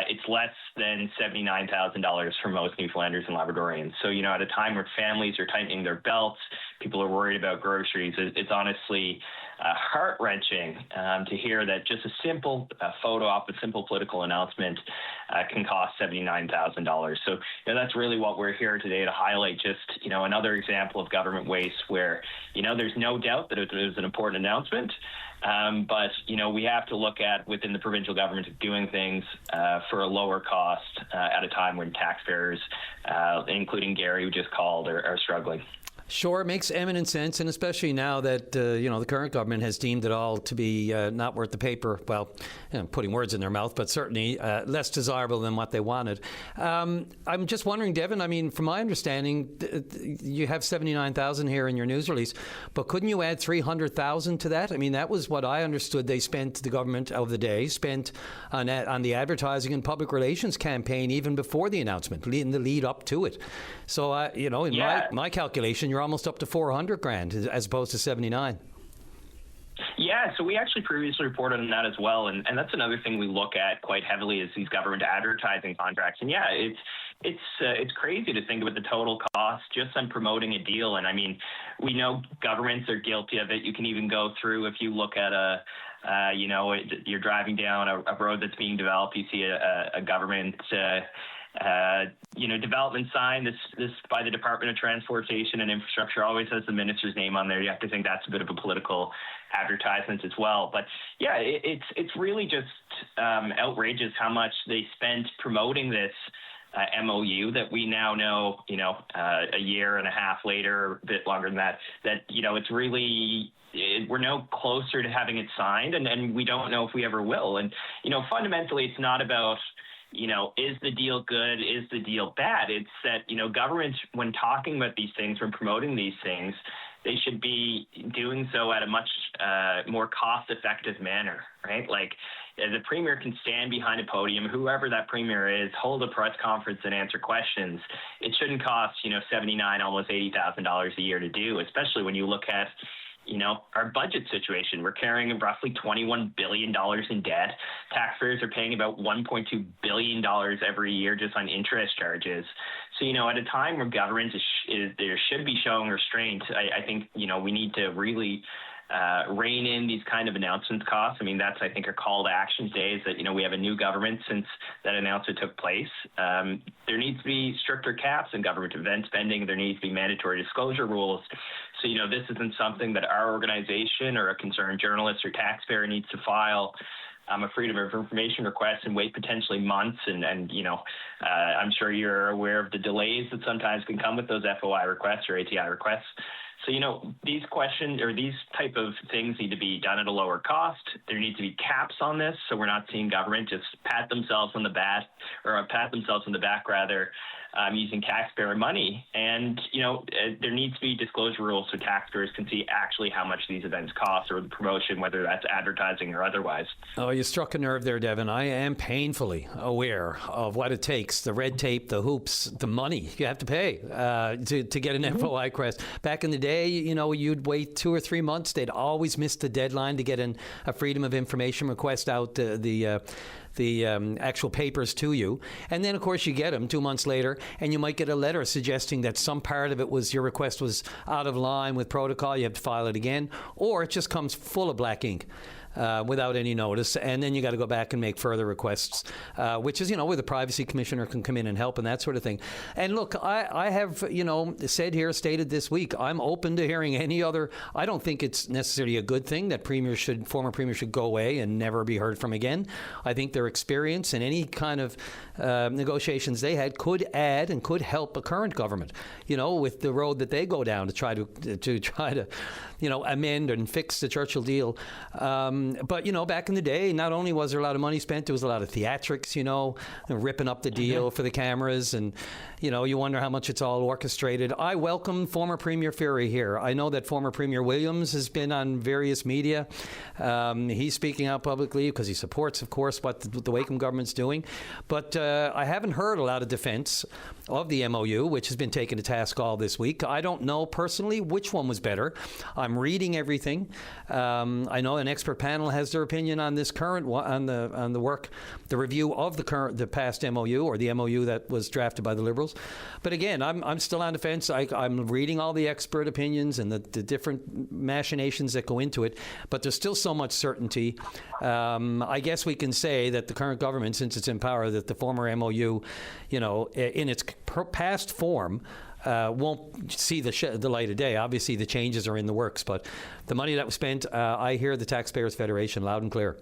it's less than $79,000 for most Newfoundlanders and Labradorians. So, at a time where families are tightening their belts, people are worried about groceries, it's honestly heart-wrenching to hear that just a simple photo op, a simple political announcement can cost $79,000. So that's really what we're here today to highlight, just another example of government waste where there's no doubt that it was an important announcement, but we have to look at within the provincial government doing things for a lower cost at a time when taxpayers, including Gary who just called, are struggling. Sure, it makes eminent sense, and especially now that the current government has deemed it all to be not worth the paper. Well, putting words in their mouth, but certainly less desirable than what they wanted. I'm just wondering, Devin. From my understanding, you have 79,000 here in your news release, but couldn't you add 300,000 to that? That was what I understood. They spent, the government of the day spent on the advertising and public relations campaign even before the announcement, in the lead up to it. So, my calculation, you're almost up to 400 grand as opposed to 79. Yeah, so we actually previously reported on that as well, and that's another thing we look at quite heavily is these government advertising contracts. And yeah, it's crazy to think about the total cost just on promoting a deal. And we know governments are guilty of it. You can even go through, if you look at you're driving down a road that's being developed, you see a government development sign. This by the Department of Transportation and Infrastructure always has the minister's name on there. You have to think that's a bit of a political advertisement as well. But yeah, it's really just outrageous how much they spent promoting this MOU that we now know, a year and a half later, a bit longer than that, it's really, we're no closer to having it signed, and we don't know if we ever will. And, fundamentally, it's not about is the deal good? Is the deal bad? It's that, governments, when talking about these things, when promoting these things, they should be doing so at a much more cost-effective manner, right? Like, the premier can stand behind a podium, whoever that premier is, hold a press conference and answer questions. It shouldn't cost, $79,000, almost $80,000 a year to do, especially when you look at our budget situation. We're carrying roughly $21 billion in debt. Taxpayers are paying about $1.2 billion every year just on interest charges. So, at a time where government there should be showing restraint, I think, we need to really rein in these kind of announcements costs. I mean, that's, I think, a call to action today is that, we have a new government since that announcement took place. There needs to be stricter caps in government event spending. There needs to be mandatory disclosure rules. So, this isn't something that our organization or a concerned journalist or taxpayer needs to file a freedom of information request and wait potentially months. And I'm sure you're aware of the delays that sometimes can come with those FOI requests or ATI requests. So, these questions or these type of things need to be done at a lower cost. There needs to be caps on this, so we're not seeing government just pat themselves on the back, using taxpayer money. And, there needs to be disclosure rules so taxpayers can see actually how much these events cost or the promotion, whether that's advertising or otherwise. Oh, you struck a nerve there, Devin. I am painfully aware of what it takes, the red tape, the hoops, the money you have to pay to get an FOI request. Back in the day, you'd wait 2 or 3 months. They'd always miss the deadline to get a Freedom of Information request out, the actual papers to you. And then, of course, you get them 2 months later, and you might get a letter suggesting that some part of it was your request was out of line with protocol. You have to file it again. Or it just comes full of black ink. Without any notice, and then you got to go back and make further requests, which is, where the privacy commissioner can come in and help and that sort of thing. And look, I have, stated this week, I'm open to hearing any other. I don't think it's necessarily a good thing that former premiers should go away and never be heard from again. I think their experience and any kind of negotiations they had could add and could help a current government, with the road that they go down to try to amend and fix the Churchill deal. But, back in the day, not only was there a lot of money spent, there was a lot of theatrics, ripping up the deal for the cameras. And, you wonder how much it's all orchestrated. I welcome former Premier Fury here. I know that former Premier Williams has been on various media. He's speaking out publicly because he supports, of course, what the Wacom government's doing. But I haven't heard a lot of defense of the MOU, which has been taken to task all this week. I don't know personally which one was better. I'm reading everything. I know an expert panel has their opinion on this current one, on the work, the review of the past MOU or the MOU that was drafted by the Liberals. But again, I'm still on the fence. I'm reading all the expert opinions and the different machinations that go into it. But there's still so much certainty. I guess we can say that the current government, since it's in power, that the former MOU, in its past form, won't see the light of day. Obviously, the changes are in the works, but the money that was spent, I hear the Taxpayers Federation loud and clear.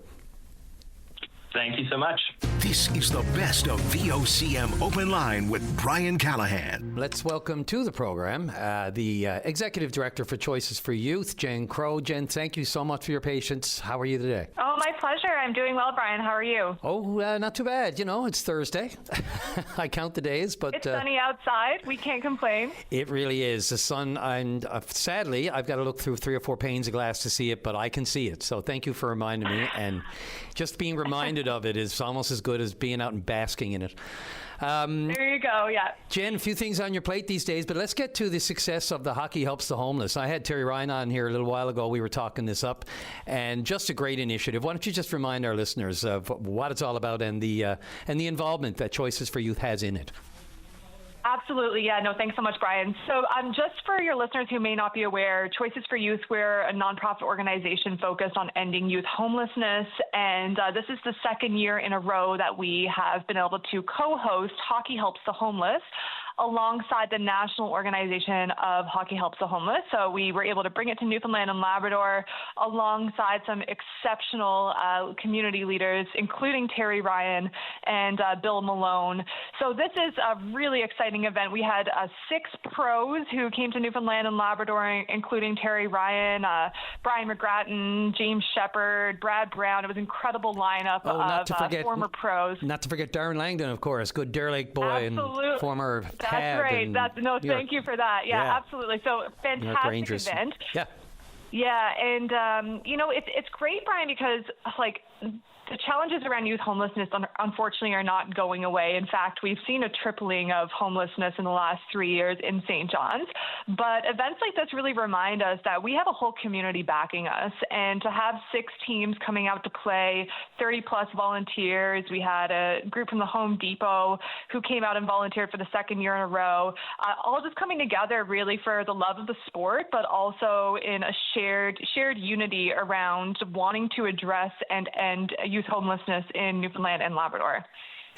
Thank you so much. This is the best of VOCM Open Line with Brian Callahan. Let's welcome to the program the Executive Director for Choices for Youth, Jen Crow. Jen, thank you so much for your patience. How are you today? Oh, my pleasure. I'm doing well, Brian. How are you? Oh, not too bad. It's Thursday. I count the days, but it's sunny outside. We can't complain. It really is. The sun, and sadly, I've got to look through 3 or 4 panes of glass to see it, but I can see it. So thank you for reminding me. And just being reminded of it is almost as good as being out and basking in it. There you go, yeah. Jen, a few things on your plate these days, but let's get to the success of the Hockey Helps the Homeless. I had Terry Ryan on here a little while ago. We were talking this up, and just a great initiative. Why don't you just remind our listeners of what it's all about and the involvement that Choices for Youth has in it? Absolutely. Yeah, no, thanks so much, Brian. So just for your listeners who may not be aware, Choices for Youth, we're a nonprofit organization focused on ending youth homelessness. And this is the second year in a row that we have been able to co-host Hockey Helps the Homeless alongside the National Organization of Hockey Helps the Homeless. So we were able to bring it to Newfoundland and Labrador alongside some exceptional community leaders, including Terry Ryan and Bill Malone. So this is a really exciting event. We had 6 pros who came to Newfoundland and Labrador, including Terry Ryan, Brian McGrattan, James Shepard, Brad Brown. It was an incredible lineup of former pros. Not to forget Darren Langdon, of course, good Deer Lake boy. Absolutely. And former That's Tab. right. Thank you for that. Yeah, absolutely. So fantastic event. Yeah. Yeah, and it's great, Brian, because the challenges around youth homelessness, unfortunately, are not going away. In fact, we've seen a tripling of homelessness in the last 3 years in St. John's. But events like this really remind us that we have a whole community backing us. And to have 6 teams coming out to play, 30-plus volunteers. We had a group from the Home Depot who came out and volunteered for the 2nd year in a row, all just coming together really for the love of the sport, but also in a shared unity around wanting to address and end youth homelessness in Newfoundland and Labrador.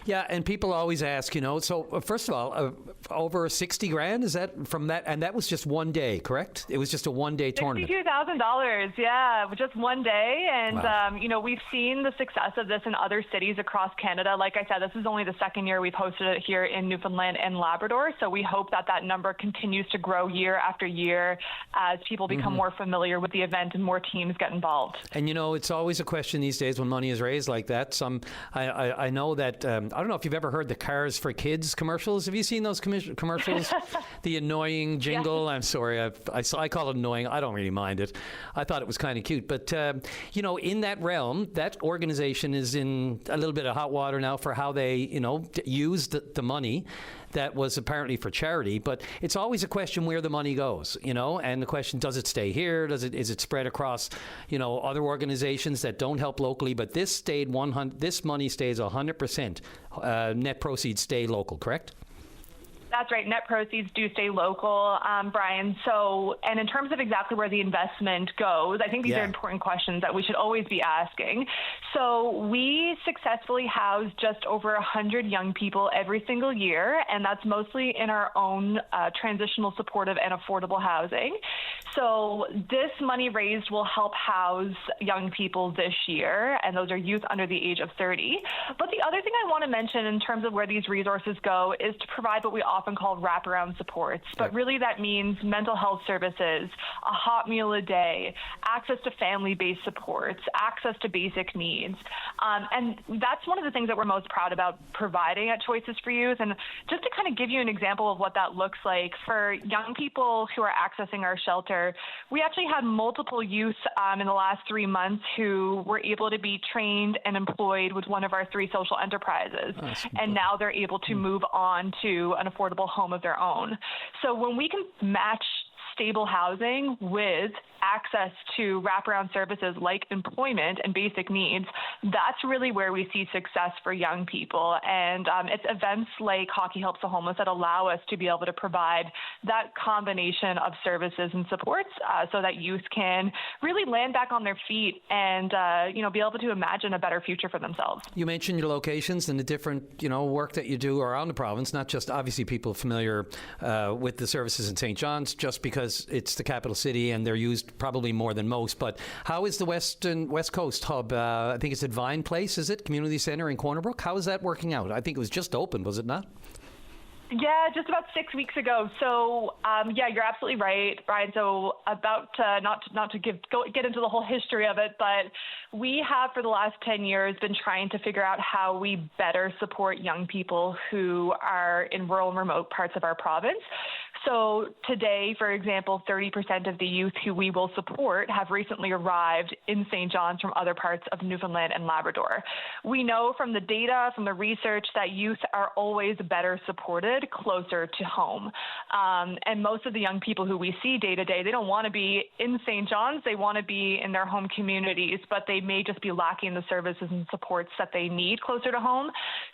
Yeah, and people always ask, so first of all, over 60 grand, is that from that? And that was just one day, correct? It was just a one-day tournament. $62,000, yeah, just one day. And, wow. We've seen the success of this in other cities across Canada. Like I said, this is only the 2nd year we've hosted it here in Newfoundland and Labrador. So we hope that number continues to grow year after year as people become more familiar with the event and more teams get involved. And, it's always a question these days when money is raised like that. I know that... I don't know if you've ever heard the Cars for Kids commercials. Have you seen those commercials? The annoying jingle. Yeah. I'm sorry. I call it annoying. I don't really mind it. I thought it was kind of cute. But, in that realm, that organization is in a little bit of hot water now for how they, use the money that was apparently for charity. But it's always a question where the money goes, and the question, does it stay here? Is it spread across, other organizations that don't help locally? But this money stays 100%. Net proceeds stay local, correct? That's right. Net proceeds do stay local, Brian. So, and in terms of exactly where the investment goes, I think these are important questions that we should always be asking. So we successfully house just over 100 young people every single year, and that's mostly in our own transitional supportive and affordable housing. So this money raised will help house young people this year, and those are youth under the age of 30. But the other thing I want to mention in terms of where these resources go is to provide what we often call wraparound supports. But really that means mental health services, a hot meal a day, access to family-based supports, access to basic needs. And that's one of the things that we're most proud about providing at Choices for Youth. And just to kind of give you an example of what that looks like, for young people who are accessing our shelter, we actually had multiple youth in the last 3 months who were able to be trained and employed with one of our 3 social enterprises. And now they're able to move on to an affordable home of their own. So when we can match stable housing with access to wraparound services like employment and basic needs, that's really where we see success for young people. And it's events like Hockey Helps the Homeless that allow us to be able to provide that combination of services and supports so that youth can really land back on their feet and, be able to imagine a better future for themselves. You mentioned your locations and the different, work that you do around the province, not just obviously people familiar with the services in St. John's, just because it's the capital city and they're used probably more than most. But how is the West Coast hub? I think it's at Vine Place, is it? Community Centre in Corner Brook. How is that working out? I think it was just opened, was it not? Yeah, just about 6 weeks ago. So, you're absolutely right, Brian. So, about not to get into the whole history of it, but we have for the last 10 years been trying to figure out how we better support young people who are in rural and remote parts of our province. So today, for example, 30% of the youth who we will support have recently arrived in St. John's from other parts of Newfoundland and Labrador. We know from the data, from the research, that youth are always better supported closer to home. And most of the young people who we see day to day, they don't want to be in St. John's. They want to be in their home communities, but they may just be lacking the services and supports that they need closer to home.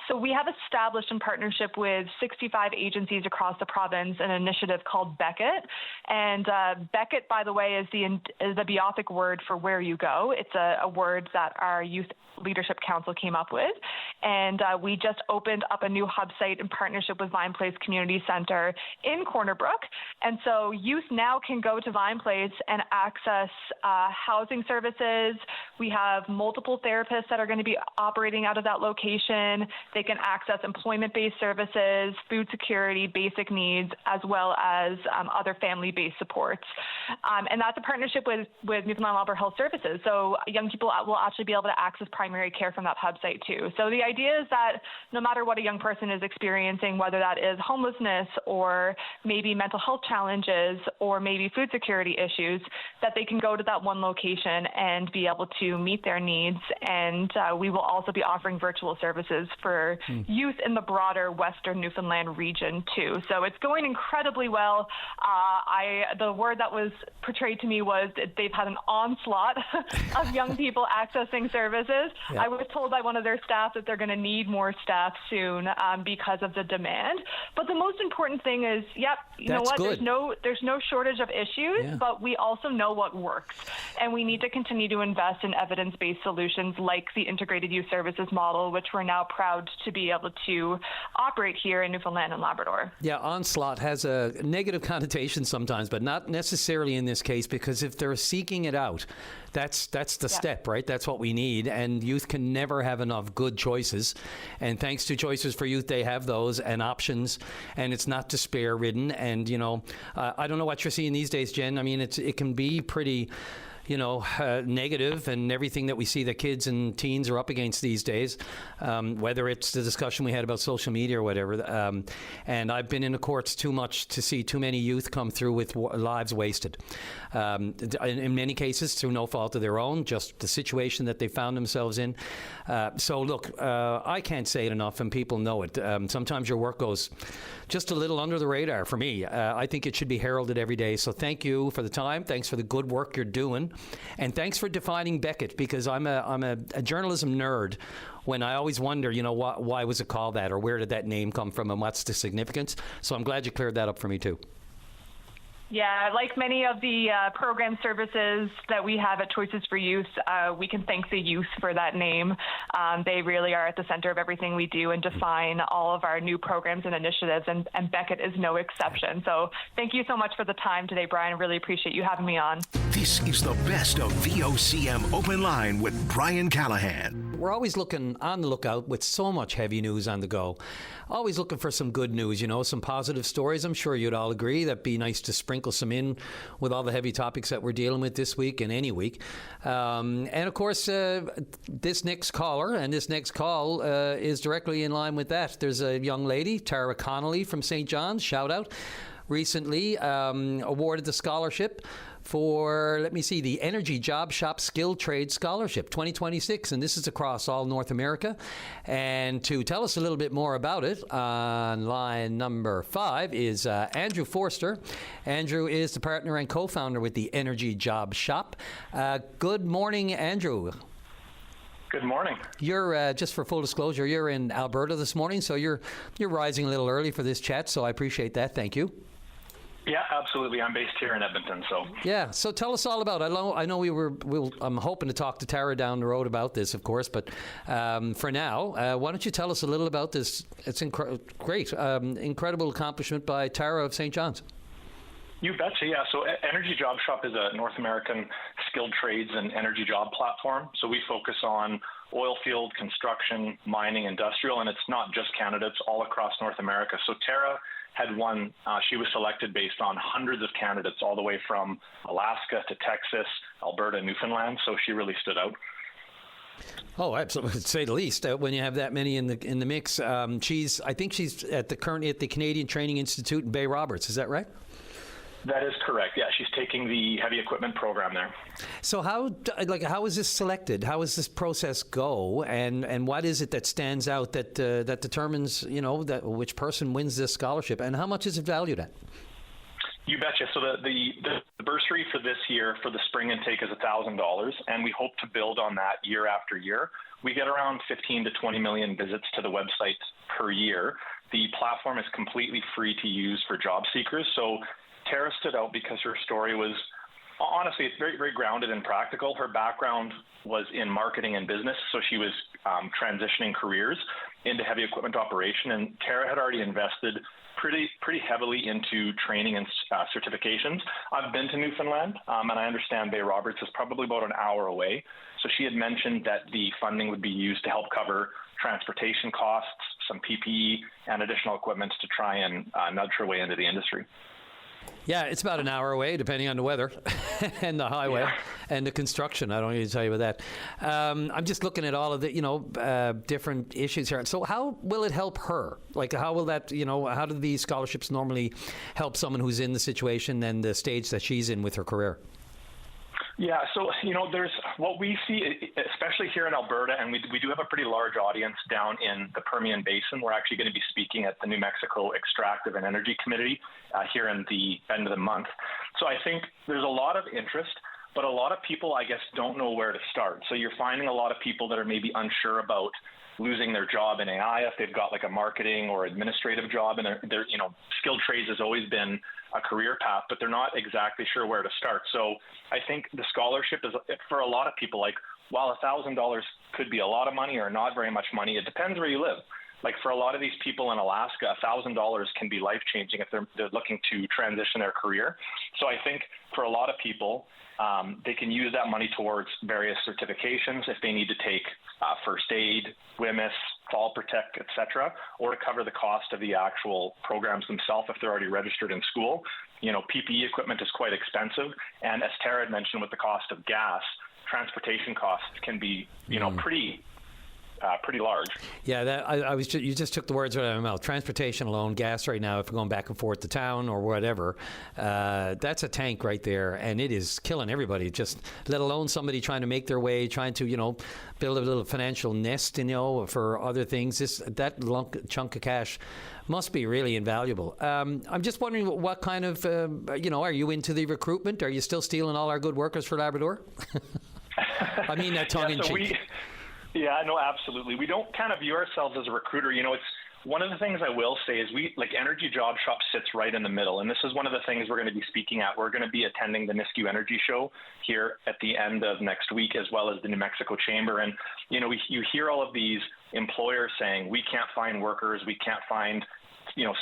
So we have established in partnership with 65 agencies across the province an initiative initiative called Beckett. And Beckett, by the way, is the Beothuk word for where you go. It's a word that our Youth Leadership Council came up with. And we just opened up a new hub site in partnership with Vine Place Community Center in Corner Brook. And so youth now can go to Vine Place and access housing services. We have multiple therapists that are going to be operating out of that location. They can access employment-based services, food security, basic needs, as well as other family-based supports. And that's a partnership with Newfoundland Labrador Health Services. So young people will actually be able to access primary care from that hub site too. So the idea is that no matter what a young person is experiencing, whether that is homelessness or maybe mental health challenges or maybe food security issues, that they can go to that one location and be able to meet their needs. And we will also be offering virtual services for youth in the broader Western Newfoundland region too. So it's going incredibly well. The word that was portrayed to me was that they've had an onslaught of young people accessing services. Yeah. I was told by one of their staff that they're going to need more staff soon because of the demand. But the most important thing is, you know what? Good. There's no shortage of issues, but we also know what works, and we need to continue to invest in evidence-based solutions like the integrated youth services model, which we're now proud to be able to operate here in Newfoundland and Labrador. Yeah, onslaught has a negative connotation sometimes, but not necessarily in this case, because if they're seeking it out, that's the step, right? That's what we need, and youth can never have enough good choices. And thanks to Choices for Youth, they have those and options, and it's not despair-ridden. And, I don't know what you're seeing these days, Jen. I mean, it can be pretty negative, and everything that we see that kids and teens are up against these days, whether it's the discussion we had about social media or whatever. And I've been in the courts too much to see too many youth come through with lives wasted. In many cases, through no fault of their own, just the situation that they found themselves in. So look, I can't say it enough, and people know it. Sometimes your work goes just a little under the radar for me. I think it should be heralded every day. So thank you for the time. Thanks for the good work you're doing. And thanks for defining Beckett, because I'm a journalism nerd. When I always wonder, why was it called that, or where did that name come from, and what's the significance? So I'm glad you cleared that up for me too. Yeah, like many of the program services that we have at Choices for Youth, we can thank the youth for that name. They really are at the center of everything we do and define all of our new programs and initiatives, and Beckett is no exception. So thank you so much for the time today, Brian. I really appreciate you having me on. This is the best of VOCM Open Line with Brian Callahan. We're always looking on the lookout with so much heavy news on the go. Always looking for some good news, some positive stories. I'm sure you'd all agree. That'd be nice to sprinkle some in with all the heavy topics that we're dealing with this week and any week. And of course, this next caller and this next call is directly in line with that. There's a young lady, Tara Connolly from St. John's, shout out, recently awarded the scholarship for, the Energy Job Shop Skilled Trade Scholarship 2026, and this is across all North America. And to tell us a little bit more about it, on line number 5 is Andrew Forster. Andrew is the partner and co-founder with the Energy Job Shop. Good morning, Andrew. Good morning. You're, just for full disclosure, you're in Alberta this morning, so you're rising a little early for this chat, so I appreciate that. Thank you. Yeah, absolutely. I'm based here in Edmonton, so. Yeah, so tell us all about it. I know I'm hoping to talk to Tara down the road about this, of course, but for now, why don't you tell us a little about this? It's great, incredible accomplishment by Tara of St. John's. You betcha, yeah. So Energy Job Shop is a North American skilled trades and energy job platform. So we focus on oil field, construction, mining, industrial, and it's not just Canada, it's all across North America. So Tara had won, she was selected based on hundreds of candidates all the way from Alaska to Texas, Alberta, Newfoundland. So she really stood out. Oh, absolutely, to say the least. When you have that many in the mix, I think she's currently at the Canadian Training Institute in Bay Roberts. Is that right? That is correct. Yeah, she's taking the heavy equipment program there. So how is this selected? How does this process go? And what is it that stands out that determines that which person wins this scholarship? And how much is it valued at? You You betcha. So the bursary for this year for the spring intake is $1,000, and we hope to build on that year after year. We get around 15 to 20 million visits to the website per year. The platform is completely free to use for job seekers. So Tara stood out because her story was, honestly, it's very, very grounded and practical. Her background was in marketing and business, so she was transitioning careers into heavy equipment operation, and Tara had already invested pretty heavily into training and certifications. I've been to Newfoundland, and I understand Bay Roberts is probably about an hour away. So she had mentioned that the funding would be used to help cover transportation costs, some PPE, and additional equipment to try and nudge her way into the industry. Yeah, it's about an hour away, depending on the weather and the highway and the construction. I don't need to tell you about that. I'm just looking at all of the, different issues here. So how will it help her? Like, how will that, how do these scholarships normally help someone who's in the situation and the stage that she's in with her career? Yeah, so, there's what we see, especially here in Alberta, and we do have a pretty large audience down in the Permian Basin. We're actually going to be speaking at the New Mexico Extractive and Energy Committee here in the end of the month. So I think there's a lot of interest, but a lot of people, I guess, don't know where to start. So you're finding a lot of people that are maybe unsure about losing their job in AI if they've got like a marketing or administrative job, and they're skilled trades has always been a career path, but they're not exactly sure where to start. So I think the scholarship is, for a lot of people, like, while $1,000 could be a lot of money or not very much money, it depends where you live. Like, for a lot of these people in Alaska, $1,000 can be life-changing if they're looking to transition their career. So I think for a lot of people, they can use that money towards various certifications if they need to take first aid, WMIS, Fall Protect, etc., or to cover the cost of the actual programs themselves if they're already registered in school. PPE equipment is quite expensive, and as Tara had mentioned, with the cost of gas, transportation costs can be, pretty large. Yeah, you just took the words right out of my mouth. Transportation alone, gas right now, if we're going back and forth to town or whatever, that's a tank right there, and it is killing everybody. Just let alone somebody trying to make their way, trying to build a little financial nest, for other things. That chunk of cash must be really invaluable. I'm just wondering what kind of are you into the recruitment? Are you still stealing all our good workers for Labrador? I mean that tongue in cheek. Yeah, no, absolutely. We don't kind of view ourselves as a recruiter. It's one of the things I will say is Energy Job Shop sits right in the middle. And this is one of the things we're going to be speaking at. We're going to be attending the Nisku Energy Show here at the end of next week, as well as the New Mexico Chamber. And, you hear all of these employers saying, we can't find workers, we can't find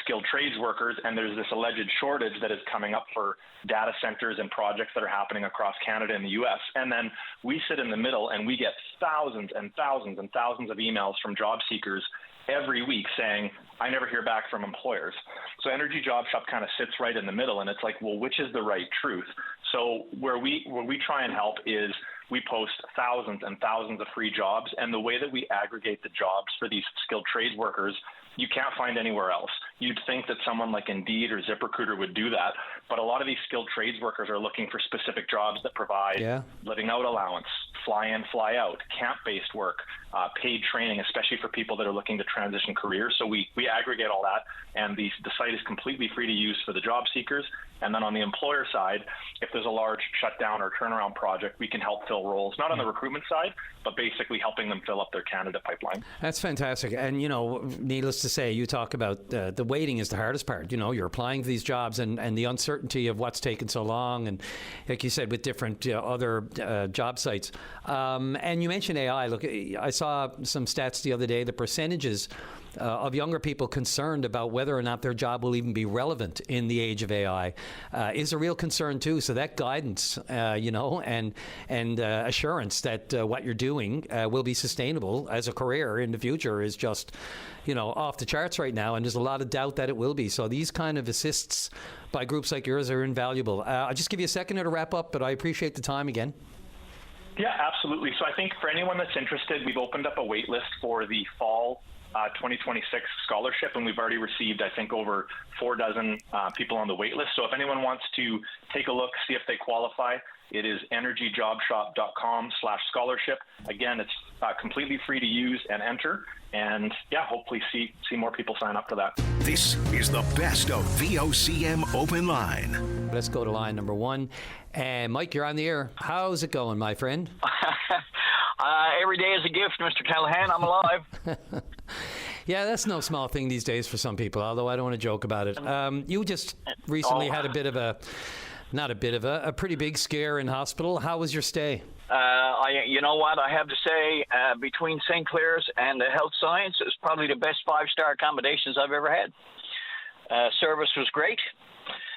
skilled trades workers, and there's this alleged shortage that is coming up for data centers and projects that are happening across Canada and the U.S. And then we sit in the middle and we get thousands and thousands and thousands of emails from job seekers every week saying, I never hear back from employers. So Energy Job Shop kind of sits right in the middle, and it's like, well, which is the right truth? So where we try and help is we post thousands and thousands of free jobs, and the way that we aggregate the jobs for these skilled trades workers, you can't find anywhere else. You'd think that someone like Indeed or ZipRecruiter would do that, but a lot of these skilled trades workers are looking for specific jobs that provide living out allowance, fly in, fly out, camp-based work, paid training, especially for people that are looking to transition careers. So we aggregate all that, and the site is completely free to use for the job seekers. And then on the employer side, if there's a large shutdown or turnaround project, we can help fill roles, not on the recruitment side, but basically helping them fill up their candidate pipeline. That's fantastic. And, needless to say, you talk about the waiting is the hardest part. You're applying for these jobs and the uncertainty of what's taken so long. And like you said, with different other job sites. And you mentioned AI. Look, I saw some stats the other day, the percentages of younger people concerned about whether or not their job will even be relevant in the age of AI is a real concern too. So that guidance, and assurance that what you're doing will be sustainable as a career in the future is just, off the charts right now. And there's a lot of doubt that it will be. So these kind of assists by groups like yours are invaluable. I'll just give you a second to wrap up, but I appreciate the time again. Yeah, absolutely. So I think for anyone that's interested, we've opened up a wait list for the fall 2026 scholarship, and we've already received, I think, over 4 dozen people on the wait list. So if anyone wants to take a look, see if they qualify, it is energyjobshop.com/scholarship. Again, it's completely free to use and enter. And yeah, hopefully see more people sign up for that. This is the best of VOCM Open Line. Let's go to line number 1. And Mike, you're on the air. How's it going, my friend? Every day is a gift, Mr. Callahan. I'm alive. Yeah, that's no small thing these days for some people, although I don't want to joke about it. You just recently had a pretty big scare in hospital. How was your stay? You know what? I have to say, between St. Clair's and the Health Science, it was probably the best 5-star accommodations I've ever had. Service was great.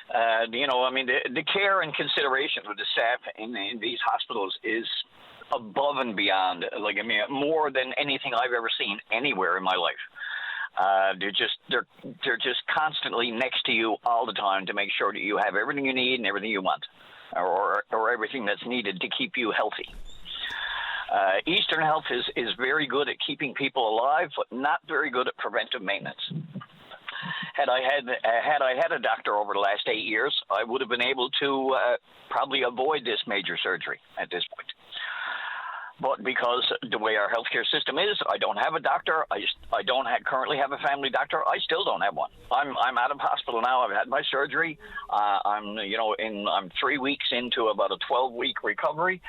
The care and consideration of the staff in these hospitals is above and beyond. More than anything I've ever seen anywhere in my life. They're just constantly next to you all the time to make sure that you have everything you need and everything you want, or everything that's needed to keep you healthy. Eastern Health is very good at keeping people alive, but not very good at preventive maintenance. Had I had a doctor over the last 8 years, I would have been able to probably avoid this major surgery at this point. But because the way our healthcare system is, I don't have a doctor. I don't currently have a family doctor. I still don't have one. I'm out of hospital now. I've had my surgery. I'm 3 weeks into about a 12-week recovery.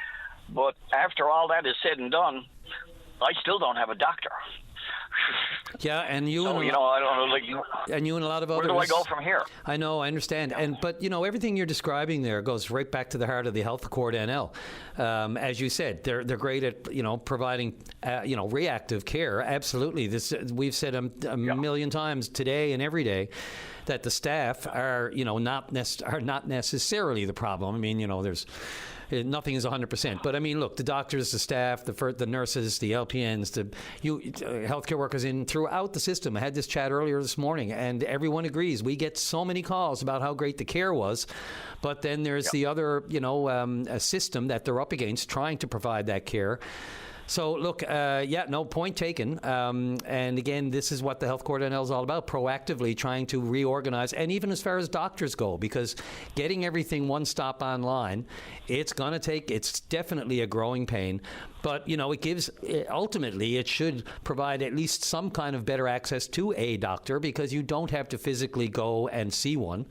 But after all that is said and done, I still don't have a doctor. Yeah, and you and I don't know, and you and a lot of others. Where do I go from here? I know, I understand, but everything you're describing there goes right back to the heart of the Health Accord NL. As you said, they're great at providing reactive care. Absolutely, we've said a million times today and every day that the staff are not necessarily the problem. I mean, there's. Nothing is 100%. But, I mean, look, the doctors, the staff, the nurses, the LPNs, healthcare workers throughout the system. I had this chat earlier this morning, and everyone agrees. We get so many calls about how great the care was. But then there's the other, a system that they're up against trying to provide that care. So, look, point taken. And again, this is what the Health Accord NL is all about, proactively trying to reorganize, and even as far as doctors go, because getting everything one stop online, it's definitely a growing pain. But, ultimately, it should provide at least some kind of better access to a doctor, because you don't have to physically go and see one.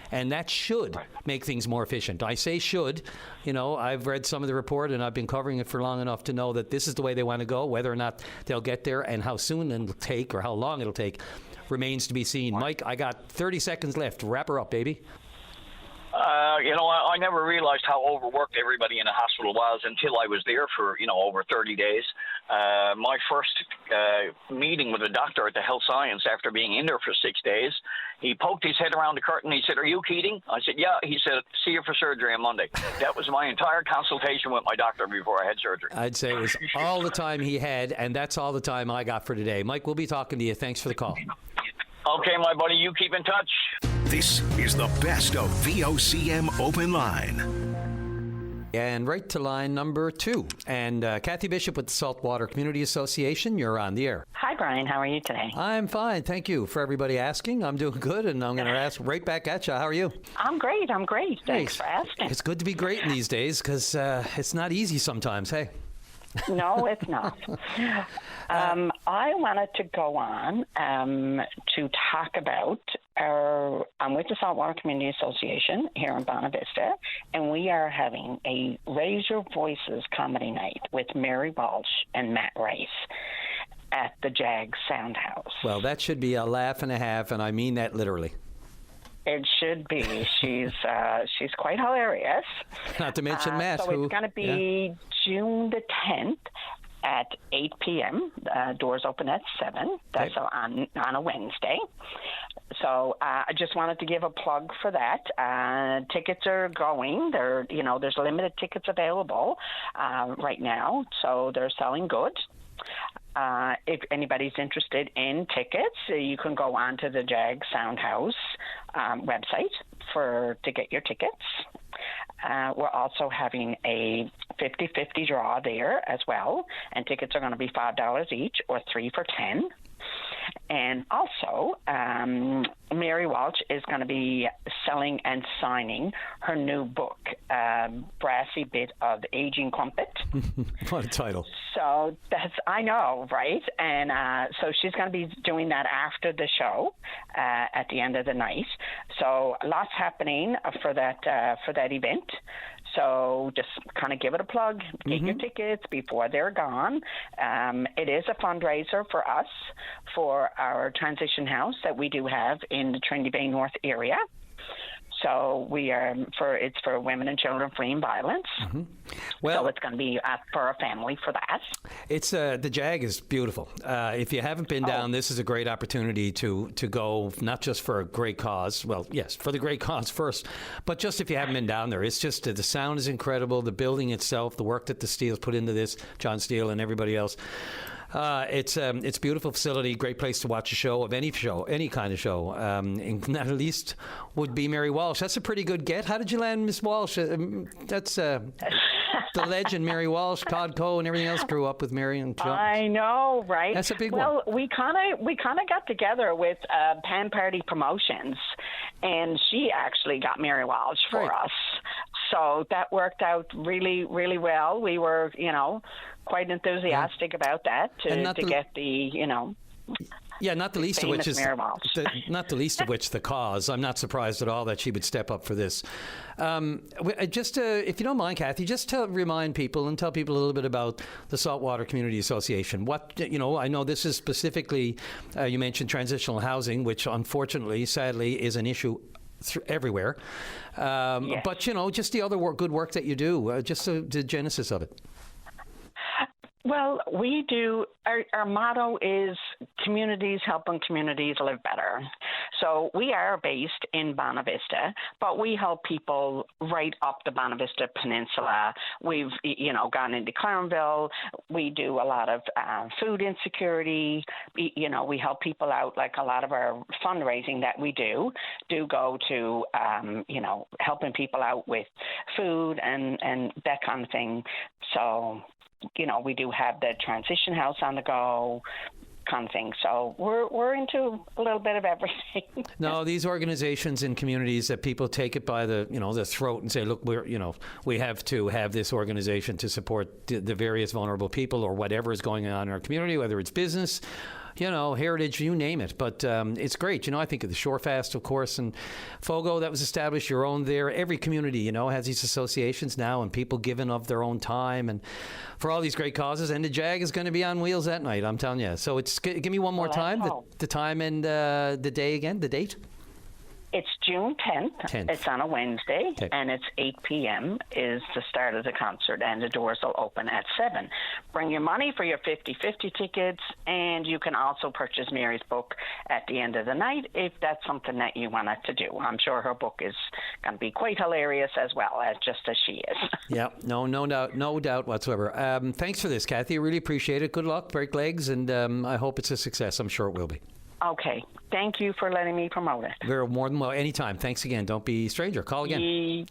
And that should make things more efficient. I say should. I've read some of the report, and I've been covering it for long enough to know that this is the way they want to go. Whether or not they'll get there and how soon it'll take or how long it'll take remains to be seen. Mike, I got 30 seconds left. Wrap her up, baby. I never realized how overworked everybody in the hospital was until I was there for, over 30 days. My first meeting with a doctor at the Health Science after being in there for 6 days, he poked his head around the curtain. He said, "Are you Keating?" I said, "Yeah." He said, "See you for surgery on Monday." That was my entire consultation with my doctor before I had surgery. I'd say it was all the time he had, and that's all the time I got for today. Mike, we'll be talking to you. Thanks for the call. Okay, my buddy, you keep in touch. This is the best of VOCM Open Line. And right to line number 2. And Kathy Bishop with the Saltwater Community Association, you're on the air. Hi, Brian. How are you today? I'm fine. Thank you for everybody asking. I'm doing good, and I'm going to ask right back at you. How are you? I'm great. Thanks for asking. It's good to be great in these days, because it's not easy sometimes, hey? No, it's not. I wanted to go on to talk about I'm with the Saltwater Community Association here in Bonavista, and we are having a Raise Your Voices comedy night with Mary Walsh and Matt Rice at the Jag Sound House. Well, that should be a laugh and a half, and I mean that literally. It should be. She's quite hilarious. Not to mention Matt. So it's going to be June the 10th at 8 p.m. Doors open at 7. That's on a Wednesday. So I just wanted to give a plug for that. Tickets are going. There's limited tickets available right now, so they're selling good. If anybody's interested in tickets, you can go on to the Jag Sound House website to get your tickets. We're also having a 50-50 draw there as well, and tickets are going to be $5 each or 3 for $10. And also, Mary Walsh is going to be selling and signing her new book, Brassy Bit of Aging Crumpet. What a title. So I know, right? And so she's going to be doing that after the show at the end of the night. So lots happening for that event. So just kind of give it a plug, get your tickets before they're gone. It is a fundraiser for us, for our transition house that we do have in the Trinity Bay North area. So it's for women and children fleeing violence. Well, so it's going to be for a family for that. It's the Jag is beautiful. If you haven't been down, this is a great opportunity to go, not just for a great cause. Well, yes, for the great cause first, but just if you haven't been down there, it's just the sound is incredible. The building itself, the work that the Steele's put into this, John Steele and everybody else. It's a beautiful facility, great place to watch any kind of show. And not least would be Mary Walsh. That's a pretty good get. How did you land Miss Walsh? That's the legend, Mary Walsh, Todd Coe, and everything else grew up with Mary and John. I know, right? That's a big one. Well, we kind of got together with Pan Party Promotions, and she actually got Mary Walsh for us. So that worked out really, really well. We were, quite enthusiastic about that to get the. Yeah, not the least of which is the cause. I'm not surprised at all that she would step up for this. Just if you don't mind, Kathy, just to remind people and tell people a little bit about the Saltwater Community Association. I know this is specifically, you mentioned transitional housing, which unfortunately, sadly, is an issue everywhere. Yes. But, just the other good work that you do, just the genesis of it. Well, we do. Our motto is communities helping communities live better. So we are based in Bonavista, but we help people right up the Bonavista Peninsula. We've, gone into Clarenville. We do a lot of food insecurity. We help people out. Like a lot of our fundraising that we do go to, helping people out with food and that kind of thing. So. We do have the transition house on the go kind of thing. So we're into a little bit of everything. No, these organizations and communities that people take it by the throat and say, look, we have to have this organization to support the various vulnerable people or whatever is going on in our community, whether it's business, heritage, you name it. But it's great. I think of the Shore Fast, of course, and Fogo, that was established, your own there. Every community, has these associations now and people giving of their own time and for all these great causes. And the Jag is going to be on wheels that night, I'm telling you. So give me one more time, the time and the day again, the date. It's June 10th. It's on a Wednesday, and it's 8 p.m. is the start of the concert, and the doors will open at 7. Bring your money for your 50/50 tickets, and you can also purchase Mary's book at the end of the night if that's something that you wanted to do. I'm sure her book is going to be quite hilarious as well, as she is. Yeah, no doubt whatsoever. Thanks for this, Kathy. I really appreciate it. Good luck, break legs, and I hope it's a success. I'm sure it will be. Okay. Thank you for letting me promote it. Very more than well. Anytime. Thanks again. Don't be a stranger. Call again.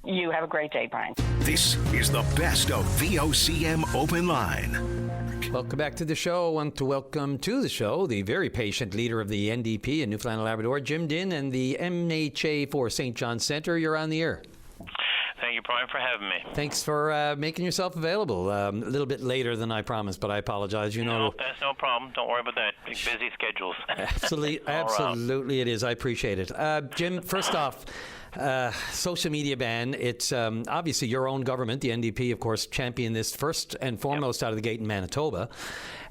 You have a great day, Brian. This is the best of VOCM Open Line. Welcome back to the show. I want to welcome to the show the very patient leader of the NDP in Newfoundland and Labrador, Jim Dinn, and the MHA for St. John Centre. You're on the air. Thank you, Brian, for having me. Thanks for making yourself available. A little bit later than I promised, but I apologize. No, that's no problem. Don't worry about that. Busy schedules. Absolutely it is. I appreciate it. Jim, first off, social media ban. It's obviously your own government, the NDP, of course, championed this first and foremost out of the gate in Manitoba.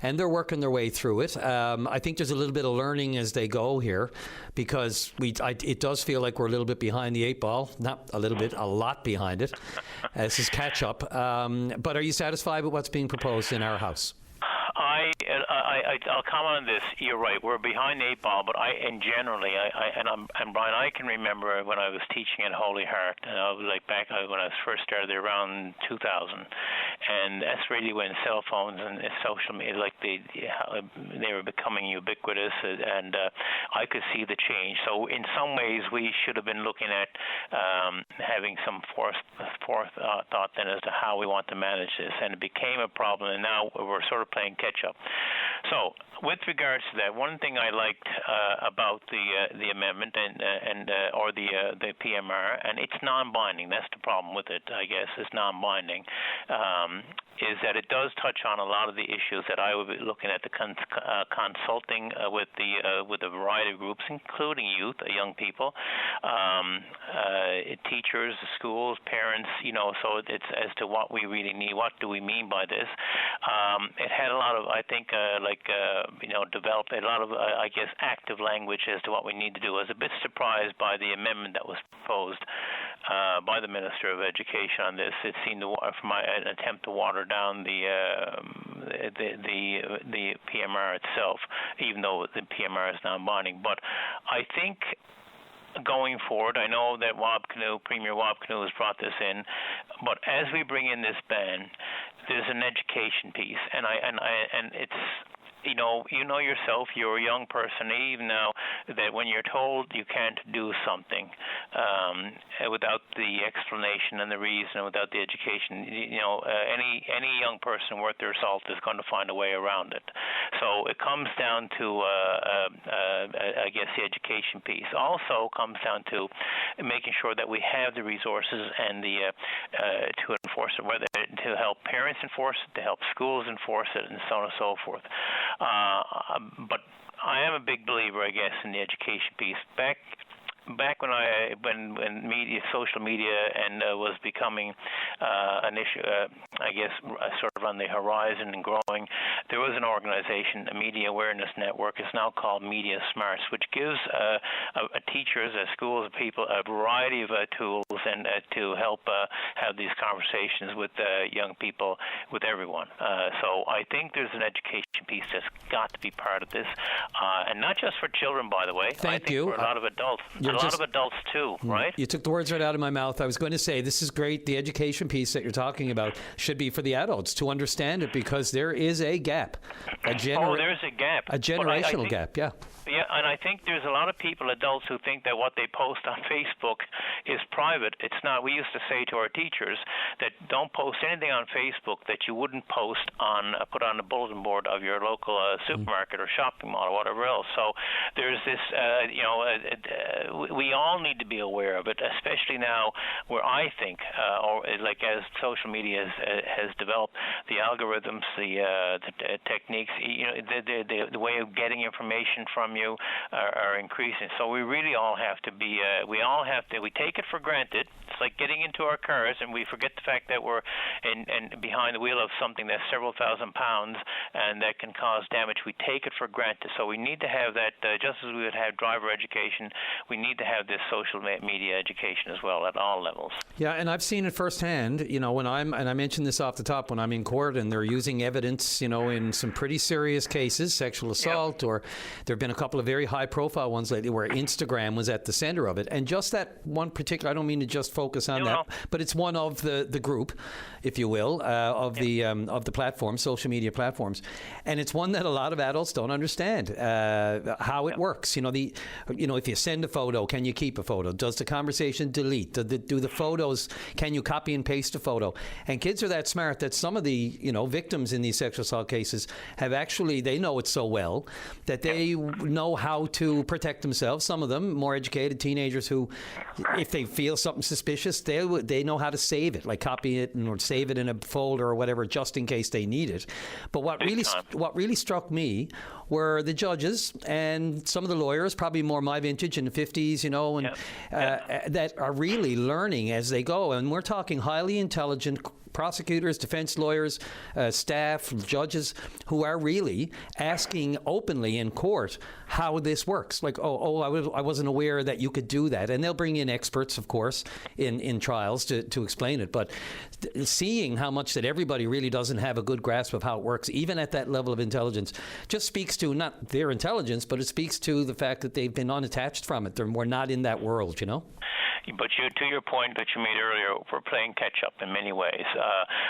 And they're working their way through it. I think there's a little bit of learning as they go here because it does feel like we're a little bit behind the 8 ball. Not a little bit, a lot behind it. This is catch up. But are you satisfied with what's being proposed in our House? I'll comment on this. You're right. We're behind the 8 ball, but Brian, I can remember when I was teaching at Holy Heart, and I was back when I first started there around 2000, and that's really when cell phones and social media, they were becoming ubiquitous, and I could see the change. So in some ways, we should have been looking at having some forethought then as to how we want to manage this, and it became a problem, and now we're sort of playing catch up. So, with regards to that, one thing I liked about the amendment or the PMR, and it's non-binding. That's the problem with it, I guess. It's non-binding. Is that it does touch on a lot of the issues that I would be looking at, the consulting with a variety of groups, including youth, young people, teachers, schools, parents. So it's as to what we really need. What do we mean by this? It had a lot of, I think, developed a lot of, I guess, active language as to what we need to do. I was a bit surprised by the amendment that was proposed by the Minister of Education on this. It seemed from an attempt to water down the PMR itself, even though the PMR is non-binding. But I think going forward, I know that Premier Wab Kinew has brought this in, but as we bring in this ban, there's an education piece, and it's. You know yourself, you're a young person, even now, that when you're told you can't do something without the explanation and the reason, without the education, any young person worth their salt is going to find a way around it. So it comes down to, I guess, the education piece. Also comes down to making sure that we have the resources and to enforce it, whether to help parents enforce it, to help schools enforce it, and so on and so forth. But I am a big believer, I guess, in the education piece. Back when social media was becoming an issue, I guess, sort of on the horizon and growing, there was an organization, a Media Awareness Network. It's now called Media Smarts, which gives teachers, schools, people a variety of tools and to help have these conversations with young people, with everyone. So I think there's an education piece that's got to be part of this, and not just for children, by the way. I think for a lot of adults. A lot of adults too, right? You took the words right out of my mouth. I was going to say, this is great. The education piece that you're talking about should be for the adults to understand it, because there is a gap. There's a gap. A generational gap, yeah. Yeah, and I think there's a lot of people, adults, who think that what they post on Facebook is private. It's not. We used to say to our teachers that don't post anything on Facebook that you wouldn't put on the bulletin board of your local supermarket or shopping mall or whatever else. So there's this, we all need to be aware of it, especially now where I think, as social media has developed, the algorithms, the techniques, the way of getting information from you are increasing. So we really all have to be, we take it for granted. It's like getting into our cars and we forget the fact that we're behind the wheel of something that's several thousand pounds and that can cause damage. We take it for granted. So we need to have that, just as we would have driver education, we need to have this social media education as well at all levels. Yeah, and I've seen it firsthand, when and I mentioned this off the top, when I'm in court and they're using evidence, in some pretty serious cases, sexual assault, or there have been a couple of very high-profile ones lately where Instagram was at the center of it. And just that one particular, I don't mean to just focus on that, but it's one of the group, if you will, of the platforms, social media platforms. And it's one that a lot of adults don't understand how it works. If you send a photo, can you keep a photo? Does the conversation delete? Do the photos, can you copy and paste a photo? And kids are that smart that some of the, victims in these sexual assault cases have actually, they know it so well that they know how to protect themselves. Some of them, more educated teenagers who, if they feel something suspicious, they know how to save it, like copy it or save it in a folder or whatever, just in case they need it. But what really struck me were the judges and some of the lawyers, probably more my vintage in the 50s, that are really learning as they go. And we're talking highly intelligent prosecutors, defense lawyers, staff, judges who are really asking openly in court how this works. Like, I wasn't aware that you could do that. And they'll bring in experts, of course, in trials to explain it. But seeing how much that everybody really doesn't have a good grasp of how it works, even at that level of intelligence, just speaks to not their intelligence, but it speaks to the fact that they've been unattached from it. We're not in that world, But to your point that you made earlier, we're playing catch up in many ways.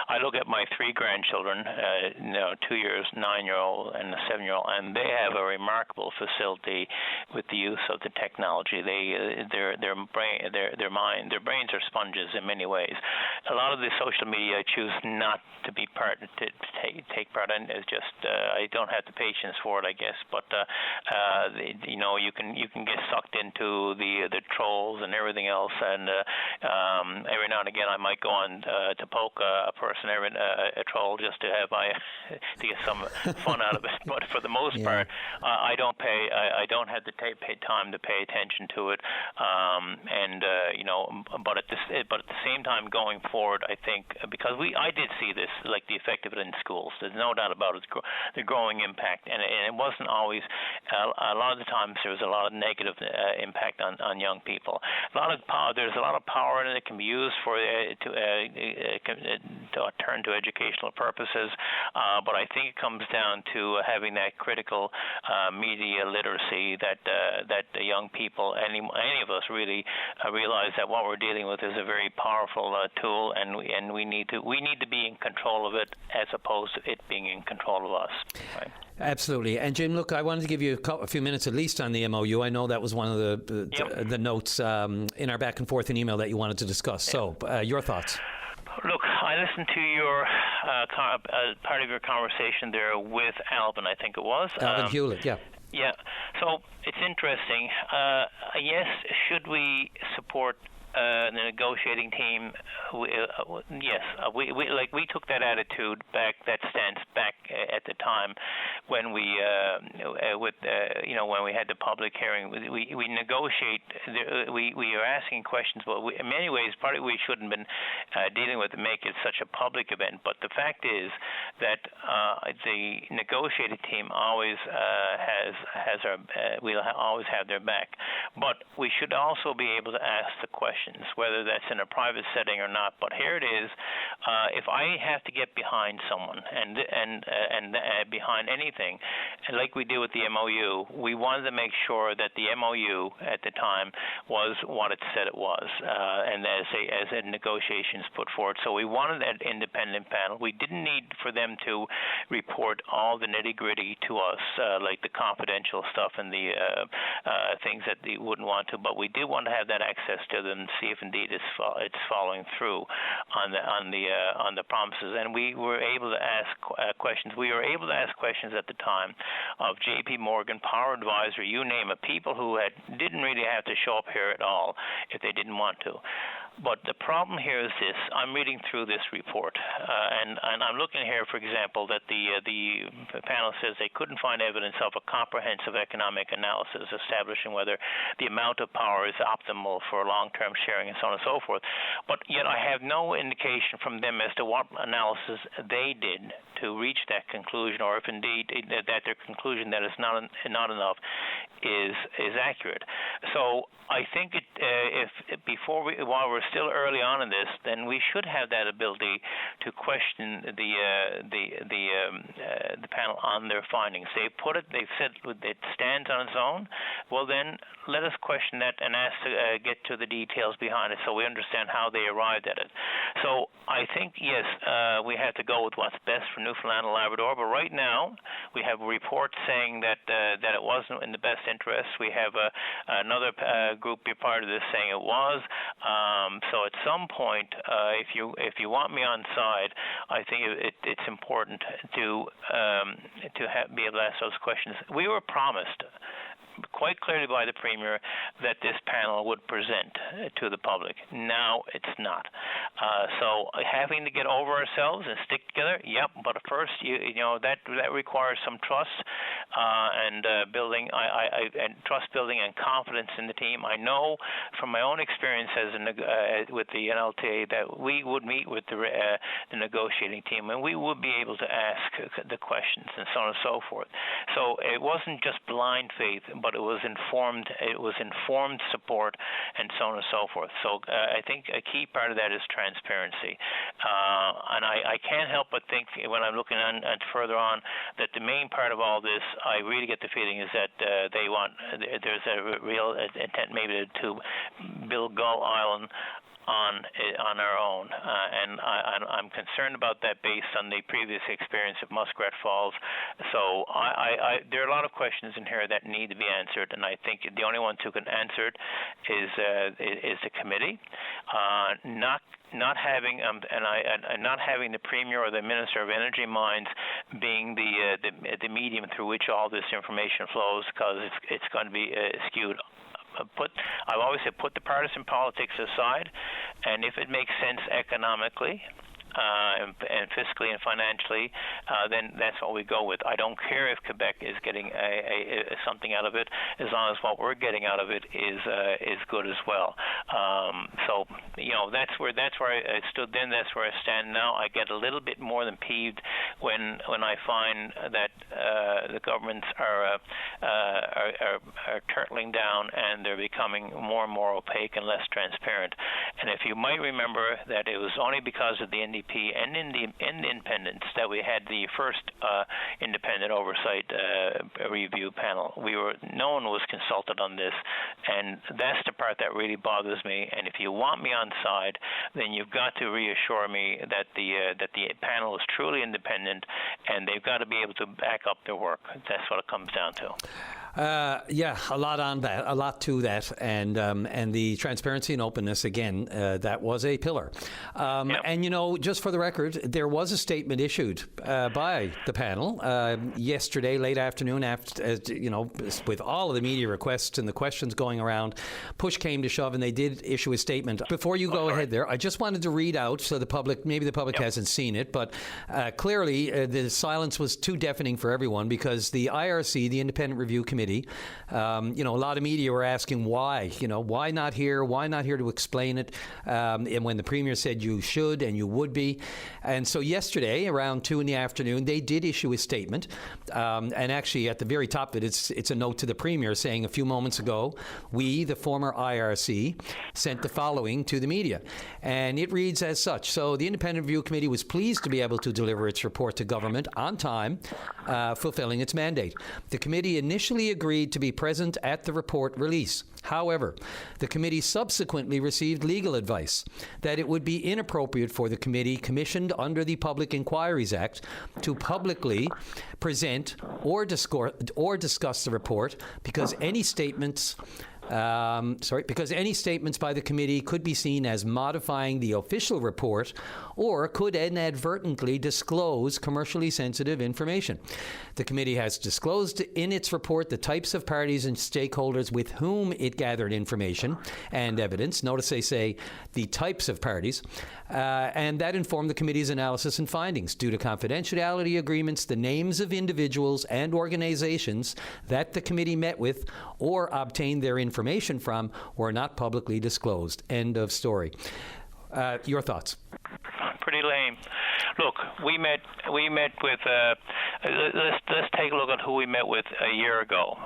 I look at my 3 grandchildren, 2 years, 9-year-old, and a 7-year-old, and they have a remarkable facility with the use of the technology. Their brains are sponges in many ways. A lot of the social media I choose not to be take part in. Is just I don't have the patience for it, I guess. But you can get sucked into the trolls and everything else, and every now and again I might go on to poke a person, a troll, just to have to get some fun out of it. But for the most part, I don't have the time to pay attention to it, but at the same time going forward, I think because I did see this, like the effect of it in schools. There's no doubt about it. The growing impact, and it wasn't always. A lot of the times there was a lot of negative impact on young people. A lot of power. There's a lot of power in it that can be used for to turn to educational purposes. But I think it comes down to having that critical media literacy that the young people, any of us, really realize that what we're dealing with is a very powerful tool, and we need to be in control of it as opposed to it being in control of us. Right? Absolutely. And Jim, look, I wanted to give you a few minutes at least on the MOU. I know that was one of the notes in our back and forth in email that you wanted to discuss. So, your thoughts? Look, I listened to your part of your conversation there with Alvin, I think it was. Alvin Hewlett, yeah. Yeah. So it's interesting. Yes, should we support the negotiating team? Yes, we took that attitude back, that stance back at the time when we when we had the public hearing. We negotiate. We are asking questions. Well, in many ways, partly we shouldn't have been dealing with to make it such a public event. But the fact is that the negotiating team always has our. We'll always have their back. But we should also be able to ask the questions, whether that's in a private setting or not. But here it is: if I have to get behind someone and behind anything, like we did with the MOU, we wanted to make sure that the MOU at the time was what it said it was, and as negotiations put forward. So we wanted that independent panel. We didn't need for them to report all the nitty-gritty to us, like the confidential stuff and the things that they wouldn't want to. But we did want to have that access to them, see if indeed it's following through on the promises. And we were able to ask questions. We were able to ask questions at the time of J.P. Morgan, Power Advisor, you name it, people who didn't really have to show up here at all if they didn't want to. But the problem here is this. I'm reading through this report, and I'm looking here, for example, that the panel says they couldn't find evidence of a comprehensive economic analysis establishing whether the amount of power is optimal for long-term sharing and so on and so forth. But yet I have no indication from them as to what analysis they did to reach that conclusion, or if indeed that their conclusion that it's not enough is accurate. So I think while we're still early on in this, then we should have that ability to question the panel on their findings. They said it stands on its own. Well, then let us question that and ask to get to the details behind it, so we understand how they arrived at it. So I think yes, we have to go with what's best for Newfoundland and Labrador. But right now, we have a report saying that it wasn't in the best interest. We have another group be part of this saying it was. So at some point, if you want me on side, I think it's important to be able to ask those questions. We were promised quite clearly by the Premier that this panel would present to the public. Now it's not. So having to get over ourselves and stick together, yep. But first, that requires some trust and building, and trust building and confidence in the team. I know from my own experience with the NLTA that we would meet with the negotiating team and we would be able to ask the questions and so on and so forth. So it wasn't just blind faith, but it was informed support and so on and so forth. So I think a key part of that is transparency. And I can't help but think when I'm looking on further on that the main part of all this, I really get the feeling is that they want there's a real intent maybe to build Gull Island on our own, and I'm concerned about that based on the previous experience of Muskrat Falls. So there are a lot of questions in here that need to be answered, and I think the only ones who can answer it is the committee. Not having not having the Premier or the Minister of Energy Mines being the medium through which all this information flows, because it's going to be skewed. I've always said put the partisan politics aside, and if it makes sense economically and fiscally and financially, then that's what we go with. I don't care if Quebec is getting something out of it, as long as what we're getting out of it is good as well. So that's where I stood then. That's where I stand now. I get a little bit more than peeved when I find that the governments are turtling down and they're becoming more and more opaque and less transparent. And if you might remember that it was only because of the NDP and the independents that we had the first independent oversight review panel. No one was consulted on this, and that's the part that really bothers me. And if you want me on side, then you've got to reassure me that the panel is truly independent, and they've got to be able to back up their work. That's what it comes down to. Yeah, a lot to that, and the transparency and openness again. That was a pillar, and just for the record, there was a statement issued by the panel yesterday late afternoon. After with all of the media requests and the questions going around, push came to shove, and they did issue a statement. Before you go ahead there, I just wanted to read out so the public hasn't seen it, but clearly the silence was too deafening for everyone because the IRC, the Independent Review Committee. A lot of media were asking why. Why not here? Why not here to explain it? And when the Premier said you should and you would be. And so yesterday, around 2 p.m, they did issue a statement. And actually, at the very top of it, it's a note to the Premier saying a few moments ago, we, the former IRC, sent the following to the media. And it reads as such. So the Independent Review Committee was pleased to be able to deliver its report to government on time, fulfilling its mandate. The committee initially agreed to be present at the report release. However, the committee subsequently received legal advice that it would be inappropriate for the committee commissioned under the Public Inquiries Act to publicly present or discuss the report because any statements by the committee could be seen as modifying the official report or could inadvertently disclose commercially sensitive information. The committee has disclosed in its report the types of parties and stakeholders with whom it gathered information and evidence. Notice they say the types of parties, and that informed the committee's analysis and findings. Due to confidentiality agreements, the names of individuals and organizations that the committee met with or obtained their information from were not publicly disclosed. End of story. Your thoughts? Pretty lame. Look, we met with. Let's take a look at who we met with a year ago.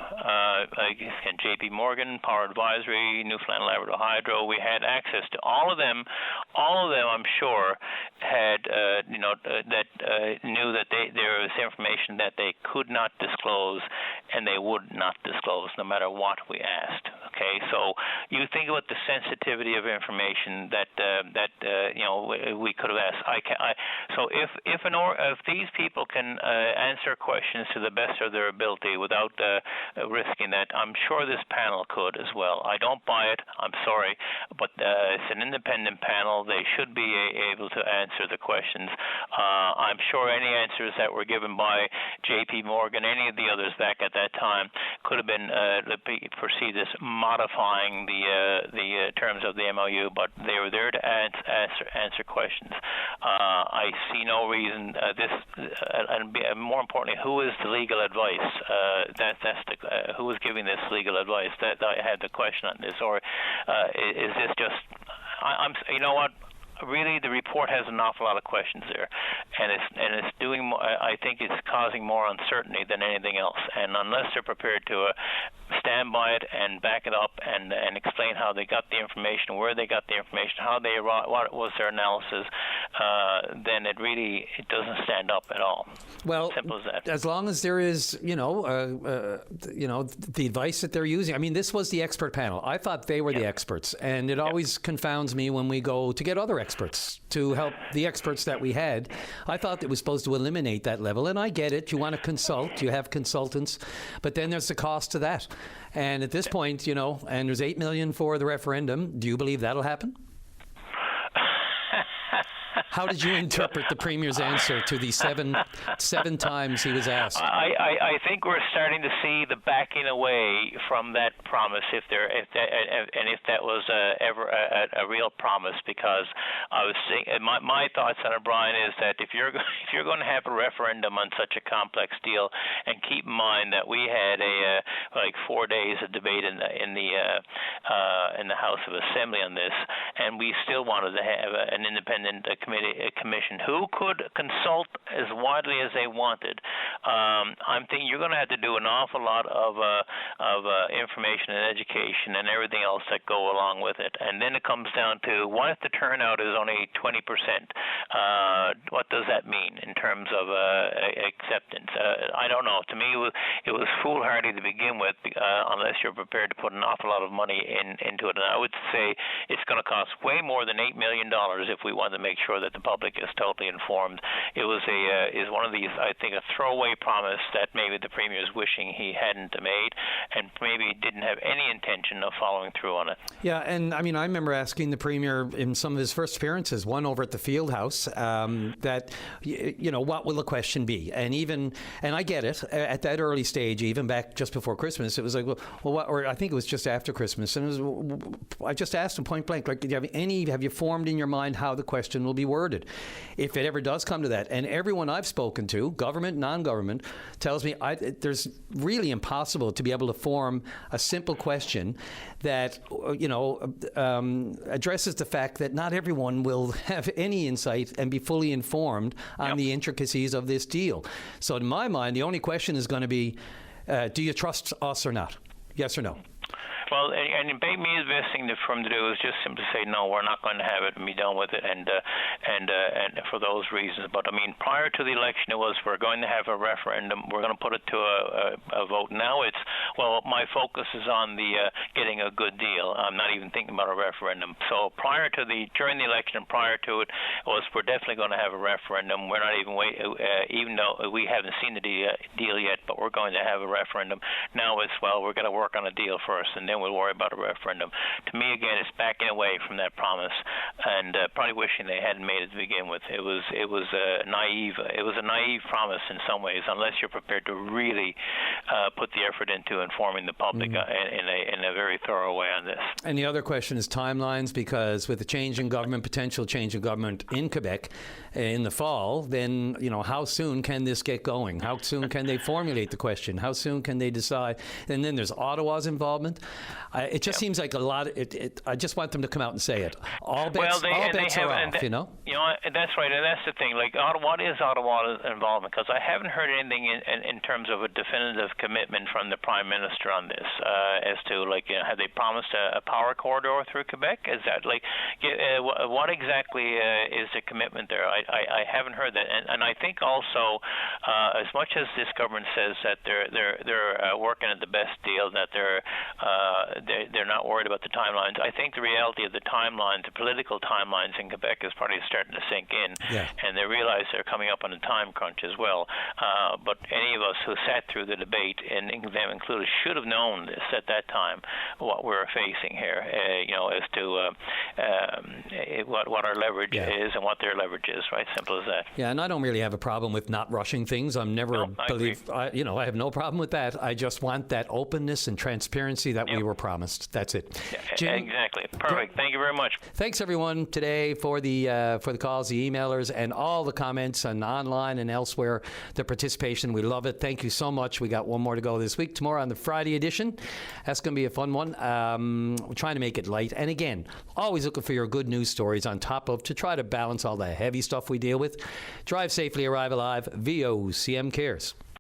J.P. Morgan, Power Advisory, Newfoundland Labrador Hydro. We had access to all of them. All of them, I'm sure, had knew that there was information that they could not disclose, and they would not disclose, no matter what we asked. Okay, so you think about the sensitivity of information that we could have asked. So if these people can answer questions to the best of their ability without risking that, I'm sure this panel could as well. I don't buy it. I'm sorry, but it's an independent panel. They should be able to answer the questions. I'm sure any answers that were given by J.P. Morgan, any of the others back at that time, could have been perceived as modifying the terms of the MOU, but they were there to answer questions. I see no reason and more importantly, who is the legal advice? Who is giving this legal advice? That I had the question on this, or is this just? You know what? Really, the report has an awful lot of questions there, and it's doing more, I think it's causing more uncertainty than anything else. And unless they're prepared to stand by it and back it up and explain how they got the information, where they got the information, what was their analysis, then it doesn't stand up at all. Well, simple as that. As long as there is, the advice that they're using. I mean, this was the expert panel. I thought they were the experts, and it always confounds me when we go to get other experts to help the experts that we had. I thought it was supposed to eliminate that level, and I get it. You want to consult, you have consultants, but then there's the cost to that. And at this point, and there's $8 million for the referendum. Do you believe that'll happen? How did you interpret the Premier's answer to the seven times he was asked? I think we're starting to see the backing away from that promise, if that was ever a real promise. Because I was seeing my thoughts on it, Brian, is that if you're going to have a referendum on such a complex deal, and keep in mind that we had 4 days of debate in the House of Assembly on this, and we still wanted to have an independent commission who could consult as widely as they wanted. I'm thinking you're going to have to do an awful lot of information and education and everything else that go along with it. And then it comes down to, what if the turnout is only 20%? What does that mean in terms of acceptance? I don't know. To me, it was foolhardy to begin with, unless you're prepared to put an awful lot of money into it. And I would say it's going to cost way more than $8 million if we want to make sure that the public is totally informed. It was one of these, I think, a throwaway promise that maybe the Premier is wishing he hadn't made, and maybe didn't have any intention of following through on it. Yeah, and I mean, I remember asking the Premier in some of his first appearances, one over at the Field House, that, what will the question be? And I get it, at that early stage, even back just before Christmas, it was like, well, what, or I think it was just after Christmas, and I just asked him point blank, like, have you formed in your mind how the question will be worded, if it ever does come to that? And everyone I've spoken to, government, non-government, tells me there's really impossible to be able to form a simple question that addresses the fact that not everyone will have any insight and be fully informed on the intricacies of this deal. So in my mind, the only question is going to be, do you trust us or not? Yes or no? Well, and maybe the best thing for him to do is just simply say, no, we're not going to have it and be done with it, and for those reasons. But I mean, prior to the election, it was, we're going to have a referendum. We're going to put it to a vote. Now it's, well, my focus is on the getting a good deal. I'm not even thinking about a referendum. So during the election and prior to it, was, we're definitely going to have a referendum. We're not even even though we haven't seen the deal yet, but we're going to have a referendum. Now it's, well, we're going to work on a deal first, and then we'll worry about a referendum. To me, again, it's backing away from that promise, and probably wishing they hadn't made it to begin with. It was a naive promise in some ways, unless you're prepared to really put the effort into informing the public in a very thorough way on this. And the other question is timelines, because with the potential change in government in Quebec in the fall, then how soon can this get going? How soon can they formulate the question? How soon can they decide? And then there's Ottawa's involvement. It just seems like a lot. I just want them to come out and say it. All bets are off. That's right, and that's the thing. Like, what is Ottawa's involvement? Because I haven't heard anything in terms of a definitive commitment from the Prime Minister on this, as to have they promised a power corridor through Quebec? Is that what exactly is the commitment there? I haven't heard that, and I think also, as much as this government says that they're working at the best deal, that they're not worried about the timelines, I think the reality of the timelines, the political timelines in Quebec, is probably starting to sink in, and they realize they're coming up on a time crunch as well. But any of us who sat through the debate, and them included, should have known this at that time, what we're facing here, as to what our leverage is and what their leverage is, right? Simple as that. Yeah, and I don't really have a problem with not rushing things. I have no problem with that. I just want that openness and transparency that we were promised. That's it. Jim, exactly. Perfect. Thank you very much. Thanks everyone today for the calls, the emailers, and all the comments and online and elsewhere. The participation, we love it. Thank you so much. We got one more to go this week. Tomorrow on the Friday edition. That's going to be a fun one. We're trying to make it light. And again, always looking for your good news stories on top of, to try to balance all the heavy stuff we deal with. Drive safely, arrive alive. VOCM cares.